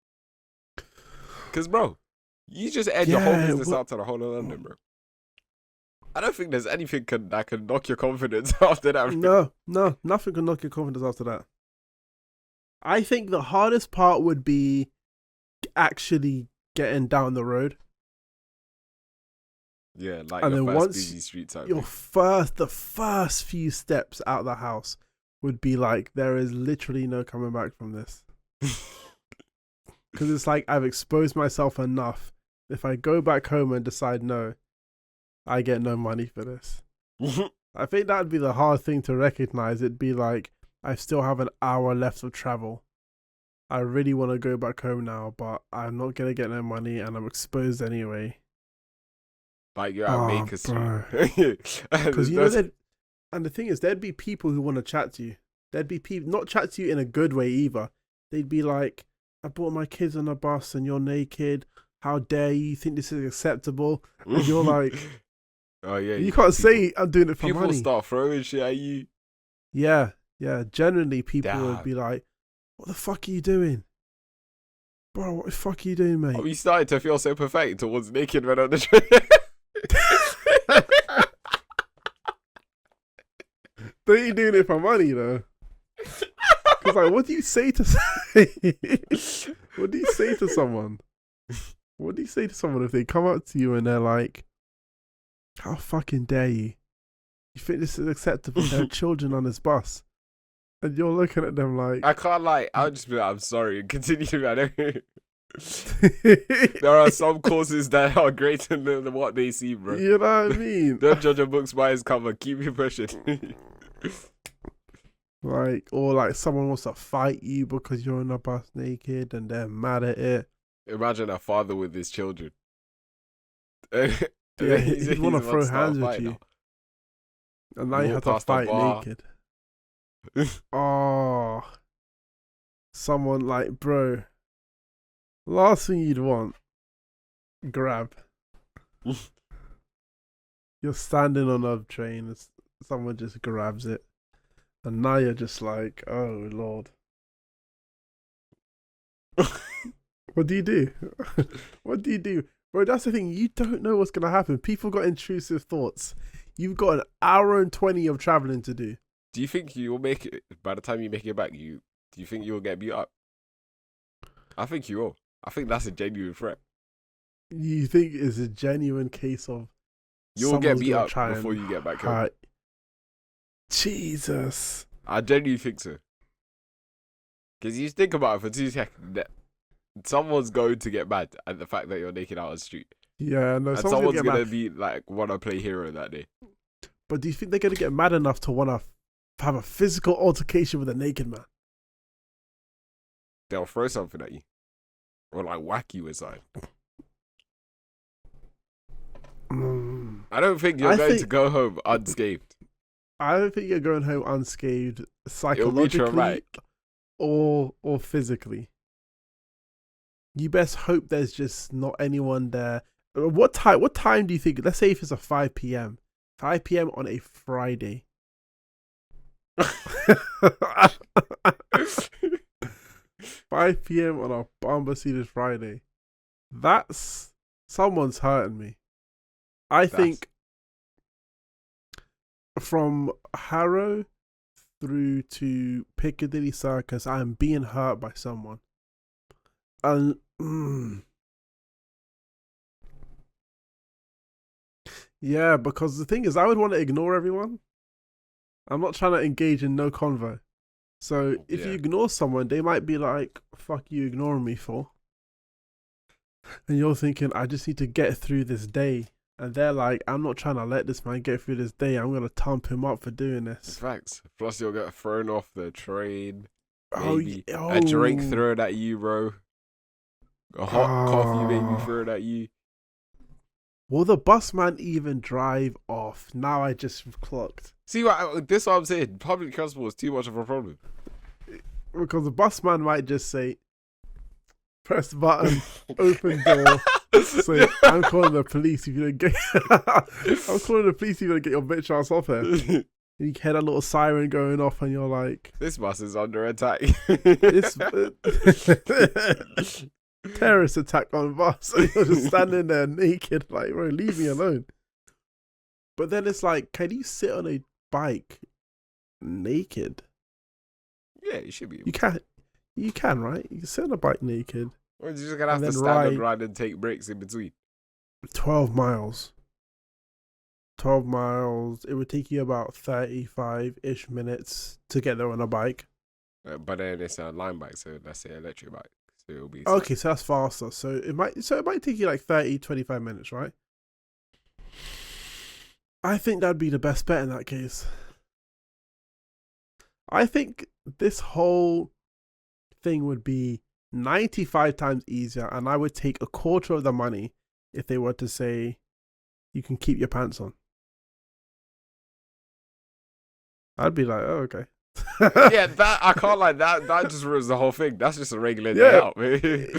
because bro, you just add your whole business out to the whole of London, bro. I don't think there's anything that can knock your confidence after that. No, nothing can knock your confidence after that. I think the hardest part would be actually getting down the road. Yeah, like and your then first once busy street type. The first few steps out of the house would be like, there is literally no coming back from this. Because it's like, I've exposed myself enough. If I go back home and decide no, I get no money for this. I think that'd be the hard thing to recognize. It'd be like, I still have an hour left of travel. I really want to go back home now, but I'm not going to get no money and I'm exposed anyway. Like you're at Baker Street. Because you know, and the thing is, there'd be people who want to chat to you. There'd be people, not chat to you in a good way either. They'd be like, I brought my kids on a bus and you're naked. How dare you think this is acceptable? And you're like, oh yeah, you can't say I'm doing it for money. People start throwing shit at you. Yeah. Generally, people would be like, what the fuck are you doing? Bro, what the fuck are you doing, mate? Are we starting to feel so pathetic towards naked men on the train? Don't you doing it for money, though? Because, like, what do you say to what do you say to someone? What do you say to someone if they come up to you and they're like, how fucking dare you? You think this is acceptable? There are children on this bus. And you're looking at them like... I can't lie. I'll just be like, I'm sorry. And continue. I don't... There are some courses that are greater than what they see, bro. You know what I mean? Don't judge a book's by its cover. Keep your pushing. Like, or like someone wants to fight you because you're on a bus naked and they're mad at it. Imagine a father with his children. Yeah, he'd want to throw hands with you. And now you have to fight naked. Oh, someone like, bro, last thing you'd want, grab. You're standing on a train, someone just grabs it, and now you're just like, oh Lord. What do you do? What do you do? Bro, that's the thing, you don't know what's going to happen. People got intrusive thoughts. You've got an hour and 20 of traveling to do. Do you think you'll make it, by the time you make it back, do you think you'll get beat up? I think you will. I think that's a genuine threat. You think it's a genuine case of you'll get beat up before you get back home? Jesus. I genuinely think so. Because you think about it for 2 seconds, someone's going to get mad at the fact that you're naked out on the street. Yeah, no, and someone's going to be like, want to play hero that day. But do you think they're going to get mad enough to want to have a physical altercation with a naked man? They'll throw something at you. Or like whack you inside. I don't think you're going to go home unscathed. I don't think you're going home unscathed psychologically or physically. You best hope there's just not anyone there. What time do you think? Let's say if it's a 5 p.m. 5 p.m. on a Friday. 5 p.m. on a bomber-seated Friday. That's... someone's hurting me. I think from Harrow through to Piccadilly Circus, I am being hurt by someone. And... yeah, because the thing is, I would want to ignore everyone. I'm not trying to engage in no convo. So if you ignore someone, they might be like, fuck you ignoring me for? And you're thinking, I just need to get through this day. And they're like, I'm not trying to let this man get through this day. I'm going to thump him up for doing this. Facts. Plus you'll get thrown off the train. Oh, a drink thrown at you, bro. A hot coffee maybe thrown at you. Will the bus man even drive off? Now I just clocked. See, this is what I'm saying. Public transport is too much of a problem. Because the bus man might just say, press the button, open door, say, I'm calling the police if you don't get... I'm calling the police if you don't get your bitch ass off here. And you hear that little siren going off and you're like... This bus is under attack. Terrorist attack on bus. And you're just standing there naked, like, bro, leave me alone. But then it's like, can you sit on a bike naked? Yeah, you should be. You can, right? You can sit on a bike naked. Or you're just gonna have to stand and ride and take breaks in between. 12 miles. 12 miles. It would take you about 35-ish minutes to get there on a bike. But then it's a line bike, so let's say electric bike. So it'll be okay, so that's faster. So it might take you like 30-25 minutes, right? I think that'd be the best bet in that case. I think this whole thing would be 95 times easier, and I would take a quarter of the money if they were to say you can keep your pants on. I'd be like, oh, okay. Yeah, that I can't like that. That just ruins the whole thing. That's just a regular day out. That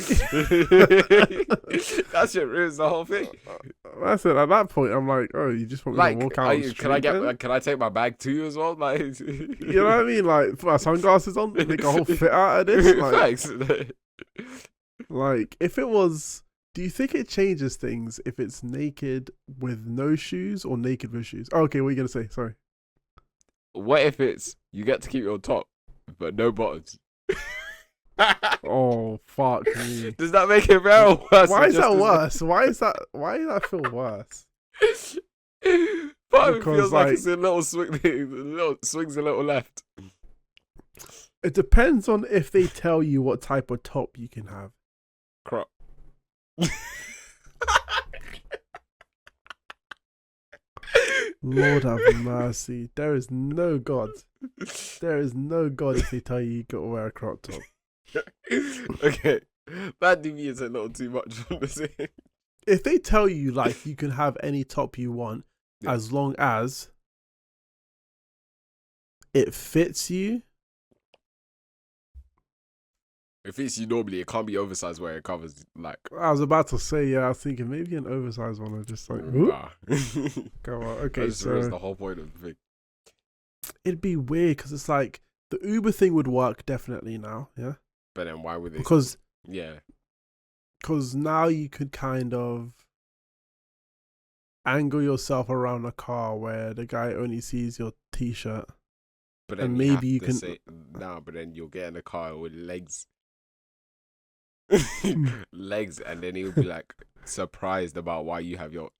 shit ruins the whole thing. That's it. At that point, I'm like, oh, you just want me to walk out? Can I take my bag too as well? Like, you know what I mean? Like, put my sunglasses on, make a whole fit out of this. Like, thanks. Like, if it was, do you think it changes things if it's naked with no shoes or naked with shoes? Oh, okay, what are you gonna say? Sorry. What if it's you get to keep your top but no bottoms? Oh, fuck me. Does that make it better or worse? Why is that worse? Why does that feel worse? But it feels like it's a little swing, swings a little left. It depends on if they tell you what type of top you can have. Crop. Lord have mercy. There is no God. There is no God if they tell you got to wear a crop top. Okay. That deviates a little too much from the same. If they tell you, like, you can have any top you want, as long as it fits you. If it's you normally, it can't be oversized where it covers, like... I was about to say, I was thinking maybe an oversized one. I just like, nah. Go on. Okay, that just ruins the whole point of the thing. It'd be weird because it's like the Uber thing would work definitely now, yeah. But then why would they? Because because now you could kind of angle yourself around a car where the guy only sees your t-shirt. But then and maybe you can say, nah, but then you'll get in a car with legs. Legs, and then he'll be like surprised about why you have your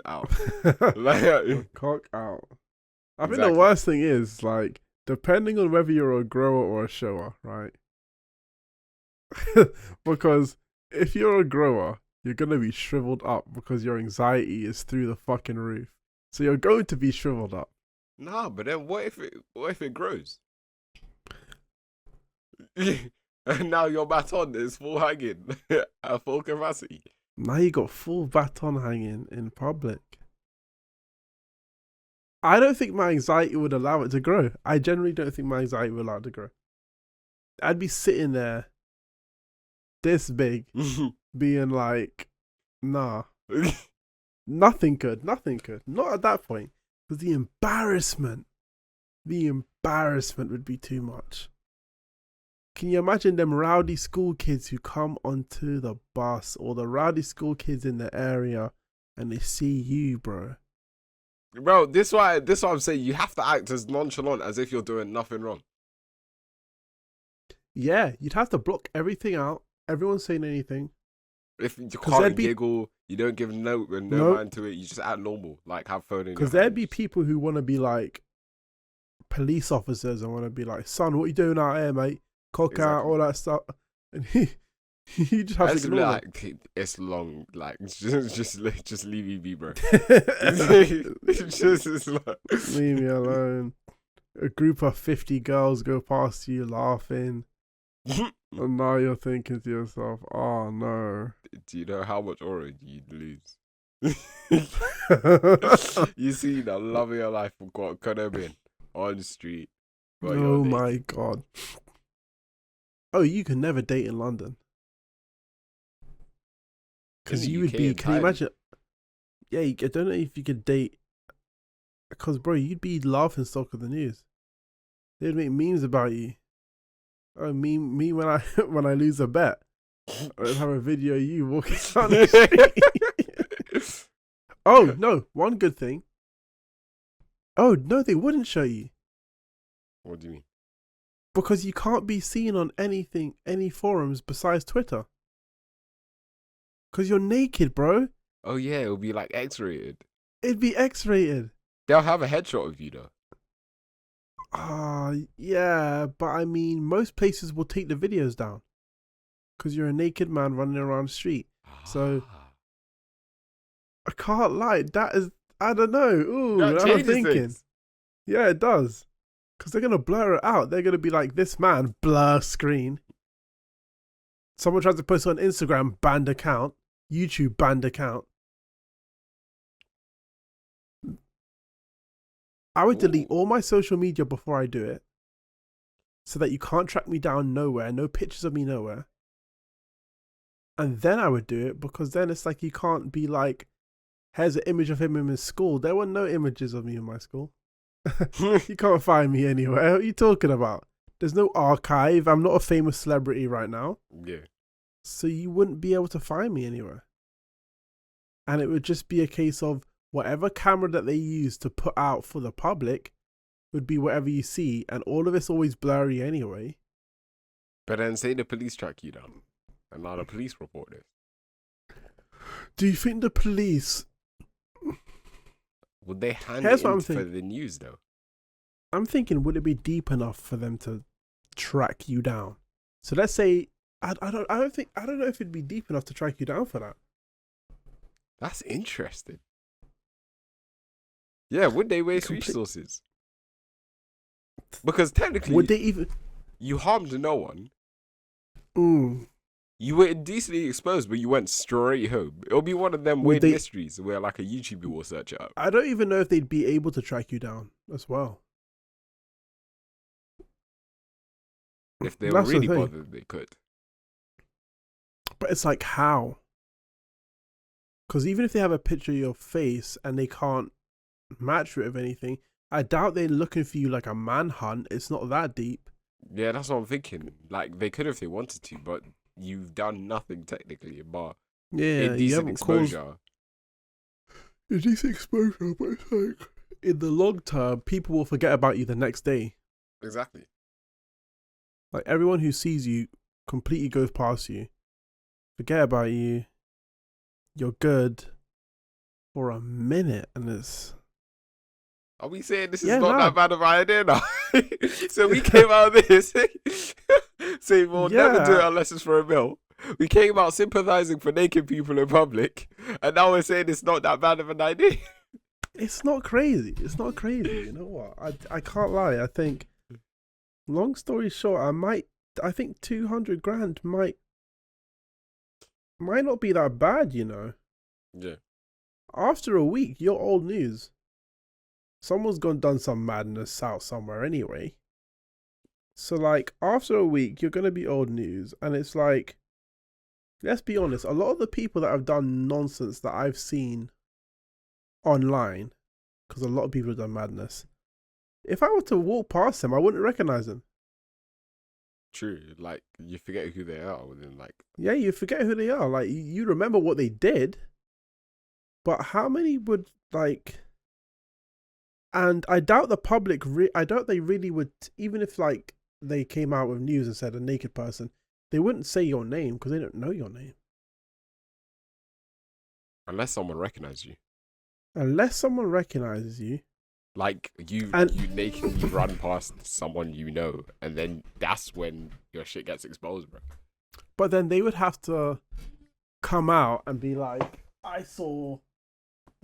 out. Like, cock out. I think the worst thing is, like, depending on whether you're a grower or a shower, right? Because if you're a grower, you're going to be shriveled up because your anxiety is through the fucking roof. So you're going to be shriveled up. Nah, but then what if it grows? And now your baton is full hanging at full capacity. Now you got full baton hanging in public. I don't think my anxiety would allow it to grow. I generally don't think my anxiety would allow it to grow. I'd be sitting there, this big, being like, nah. Nothing could. Not at that point. Because the embarrassment would be too much. Can you imagine them rowdy school kids who come onto the bus, or the rowdy school kids in the area, and they see you, bro? Bro, this why I'm saying you have to act as nonchalant as if you're doing nothing wrong. Yeah, you'd have to block everything out. Everyone's saying anything. If you can't giggle, you don't give no mind to it. You just act normal, like have phone in your hand. Because there'd be people who want to be like police officers and want to be like, son, what you doing out here, mate? Cock out, all that stuff. And you just have to ignore like, it's long, like just leave me be, bro. just like... Leave me alone. A group of 50 girls go past you laughing. And now you're thinking to yourself, oh no. Do you know how much aura you'd lose? You see the love of your life could have been on the street. Oh my god. Oh, you can never date in London. Because you would be, can you imagine? Yeah, I don't know if you could date. Because, bro, you'd be laughing stock of the news. They'd make memes about you. Oh, me when I when I lose a bet. I'd have a video of you walking down the street. Oh, no, one good thing. Oh, no, they wouldn't show you. What do you mean? Because you can't be seen on any forums besides Twitter. Because you're naked, bro. Oh, yeah, it'll be like X-rated. It'd be X-rated. They'll have a headshot of you, though. Yeah, but I mean, most places will take the videos down. Because you're a naked man running around the street. So, I can't lie. That is, I don't know. Ooh, that I'm thinking. Things. Yeah, it does. Because they're going to blur it out. They're going to be like, this man, blur screen. Someone tries to post on Instagram, banned account. YouTube, banned account. I would delete all my social media before I do it. So that you can't track me down nowhere. No pictures of me nowhere. And then I would do it because then it's like you can't be like, here's an image of him in his school. There were no images of me in my school. You can't find me anywhere. What are you talking about? There's no archive. I'm not a famous celebrity right now. Yeah. So you wouldn't be able to find me anywhere. And it would just be a case of whatever camera that they use to put out for the public would be whatever you see. And all of it's always blurry anyway. But then say the police track you down. And now the police report this. Do you think the police... Would they hand it in for the news, though? I'm thinking, would it be deep enough for them to track you down? So let's say, I don't know if it'd be deep enough to track you down for that. That's interesting. Yeah, would they waste resources? Because technically, would they even? You harmed no one. Mm. You were indecently exposed, but you went straight home. It'll be one of them weird mysteries where like a YouTuber will search it up. I don't even know if they'd be able to track you down as well. If they were really bothered, they could. But it's like, how? Because even if they have a picture of your face and they can't match it with anything, I doubt they're looking for you like a manhunt. It's not that deep. Yeah, that's what I'm thinking. Like, they could if they wanted to, but you've done nothing technically, but indecent exposure. Indecent exposure, but it's like, in the long term, people will forget about you the next day. Exactly. Like, everyone who sees you completely goes past you. Forget about you. You're good for a minute, and it's... Are we saying this is not that bad of an idea now? So we came out of this saying we'll never do it unless it's for a meal. We came out sympathizing for naked people in public, and now we're saying it's not that bad of an idea. It's not crazy. It's not crazy. You know what? I can't lie. I think, long story short, I think 200 grand might not be that bad, you know. Yeah. After a week, you're old news. Someone's done some madness out somewhere anyway. So, like, after a week, you're going to be old news. And it's like, let's be honest, a lot of the people that have done nonsense that I've seen online, because a lot of people have done madness, if I were to walk past them, I wouldn't recognize them. True. Like, you forget who they are within, like... Yeah, you forget who they are. Like, you remember what they did. But how many would, like... And I doubt the public, I doubt they really would, even if like they came out with news and said a naked person, they wouldn't say your name because they don't know your name. Unless someone recognizes you. Unless someone recognizes you. Like you nakedly run past someone you know, and then that's when your shit gets exposed, bro. But then they would have to come out and be like, I saw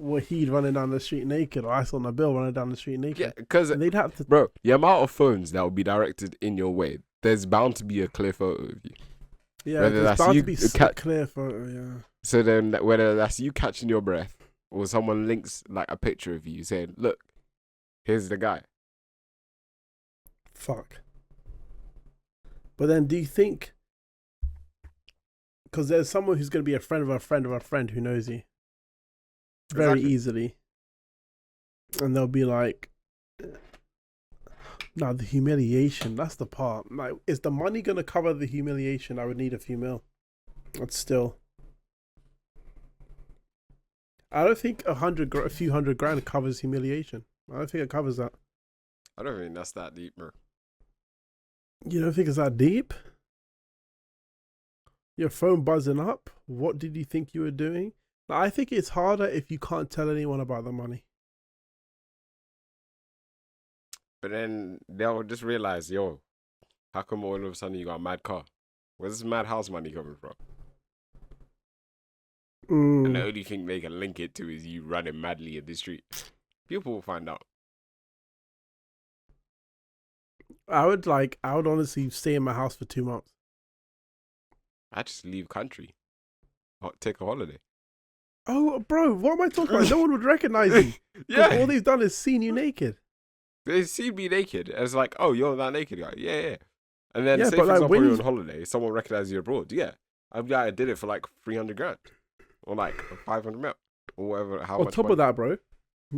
Wahid running down the street naked, or I saw Nabil running down the street naked. Yeah, because they'd have to... Bro, the amount of phones that would be directed in your way, there's bound to be a clear photo of you. Yeah, Whether there's that's bound you to be a clear photo, yeah. So then, whether that's you catching your breath or someone links like a picture of you saying, "Look, here's the guy." Fuck. But then, do you think? Because there's someone who's going to be a friend of a friend of a friend who knows you very easily, and they'll be like, "No, the humiliation. That's the part. Like, is the money going to cover the humiliation? I would need a few mil. But still, I don't think a few hundred grand covers humiliation. I don't think it covers that. I don't think that's that deep, bro. You don't think it's that deep? Your phone buzzing up? What did you think you were doing? I think it's harder if you can't tell anyone about the money. But then they'll just realize, yo, how come all of a sudden you got a mad car? Where's this mad house money coming from? And the only thing they can link it to is you running madly in the street. People will find out. I would honestly stay in my house for 2 months. I just leave country. Take a holiday. Oh, bro, what am I talking about? No one would recognize you. Yeah. All they've done is seen you naked. They see me naked. And it's like, oh, you're that naked guy. Yeah. And then Yeah, say, but for like, example, you're on holiday, someone recognizes you abroad. Yeah. I did it for like 300 grand. Or like 500 mil. Or whatever. How On much top money. of that, bro,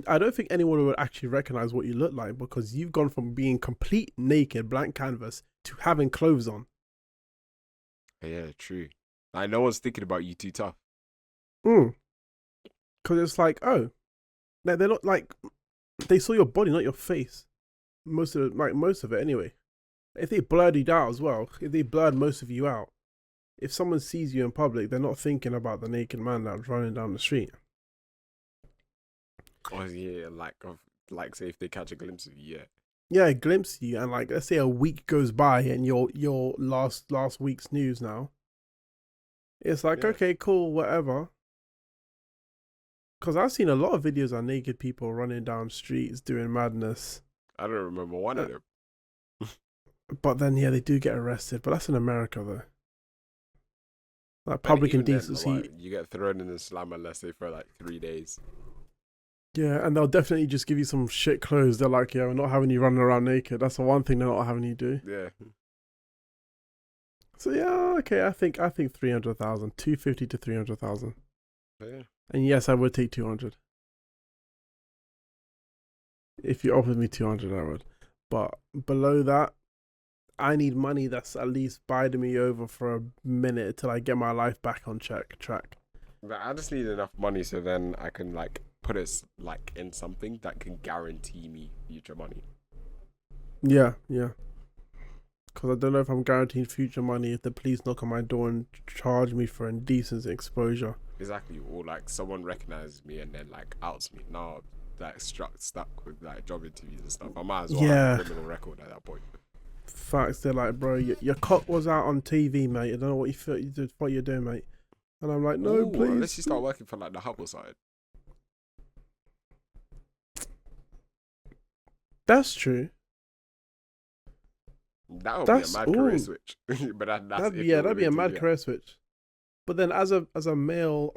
I don't think anyone would actually recognize what you look like because you've gone from being complete naked, blank canvas, to having clothes on. Yeah, true. Like, no one's thinking about you too tough. Because it's like, oh, like they're not like, they saw your body, not your face. Most of it anyway. If they blurred you out as well, if they blurred most of you out, if someone sees you in public, they're not thinking about the naked man that's running down the street. Oh yeah, like say if they catch a glimpse of you, yeah. Yeah, a glimpse of you, and like let's say a week goes by and your last week's news now. It's like, Yeah. okay, cool, whatever. Because I've seen a lot of videos of naked people running down streets doing madness. I don't remember one of them. But then, yeah, they do get arrested. But that's in America, though. Like But public even then, indecency. like, you get thrown in the slammer, let's say, for like 3 days. Yeah, and they'll definitely just give you some shit clothes. They're like, yeah, we're not having you running around naked. That's the one thing they're not having you do. Yeah. So yeah, okay, I think 300,000, 250 to 300,000. Yeah. And yes, I would take 200. If you offered me 200, I would. But below that, I need money that's at least biding me over for a minute till I get my life back on track. But I just need enough money so then I can like put it like in something that can guarantee me future money. Yeah. Because I don't know if I'm guaranteed future money if the police knock on my door and charge me for indecent exposure. Exactly. Or like someone recognizes me and then like outs me. Now like stuck with like job interviews and stuff. I might as well have a criminal record at that point. Facts. They're like, bro, your cock was out on TV, mate. I don't know what you're doing, mate. And I'm like, no, please. Unless you start working for like the Hubble side. That's true. That would be a mad career switch. But that'd be a mad career switch. But then as a male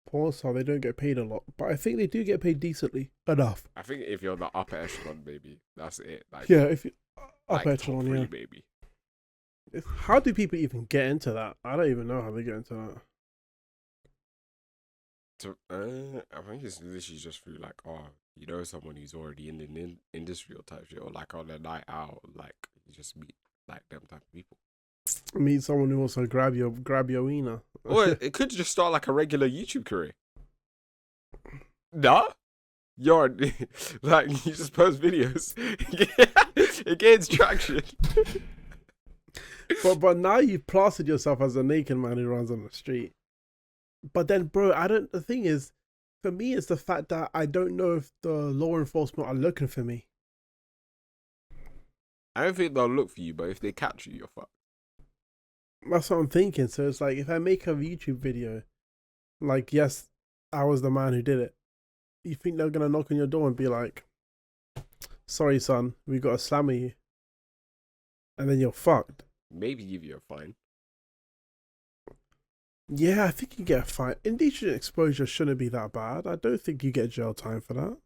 porn star, they don't get paid a lot. But I think they do get paid decently enough. I think if you're the upper echelon, baby, that's it. Like, yeah, if you like upper echelon, yeah. Baby. How do people even get into that? I don't even know how they get into that. So, I think it's literally just through like, you know, someone who's already in the industry or type shit, or like on a night out, like you just meet like them type of people. Meet someone who also grab your wiener. Or it could just start like a regular YouTube career. Nah, you're like you just post videos, it gains traction. But now you've plastered yourself as a naked man who runs on the street. But then, bro, the thing is, for me, it's the fact that I don't know if the law enforcement are looking for me. I don't think they'll look for you, but if they catch you, you're fucked. That's what I'm thinking. So it's like, if I make a YouTube video, like, yes, I was the man who did it, you think they're going to knock on your door and be like, sorry, son, we got to slammer you. and then you're fucked. Maybe give you a fine. Yeah, I think you get a fine. Indecent exposure shouldn't be that bad. I don't think you get jail time for that.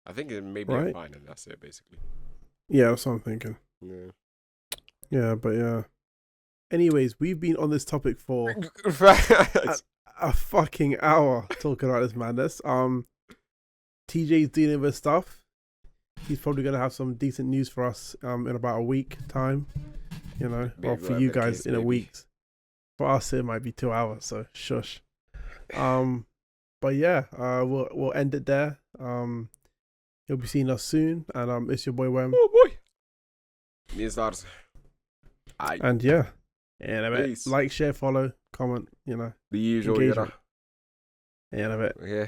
I think it may be a fine, and that's it, basically. Yeah, that's what I'm thinking. Yeah. Yeah, but yeah. Anyways, we've been on this topic for a fucking hour talking about this madness. TJ's dealing with stuff. He's probably gonna have some decent news for us in about a week time. You know, or for you guys in a week. For us, it might be 2 hours. So shush. But yeah, we'll end it there. You'll be seeing us soon, and it's your boy Wem. Oh boy. Stars. And yeah, like, share, follow, comment. You know, the usual. engagement. Yeah, in a bit. Yeah.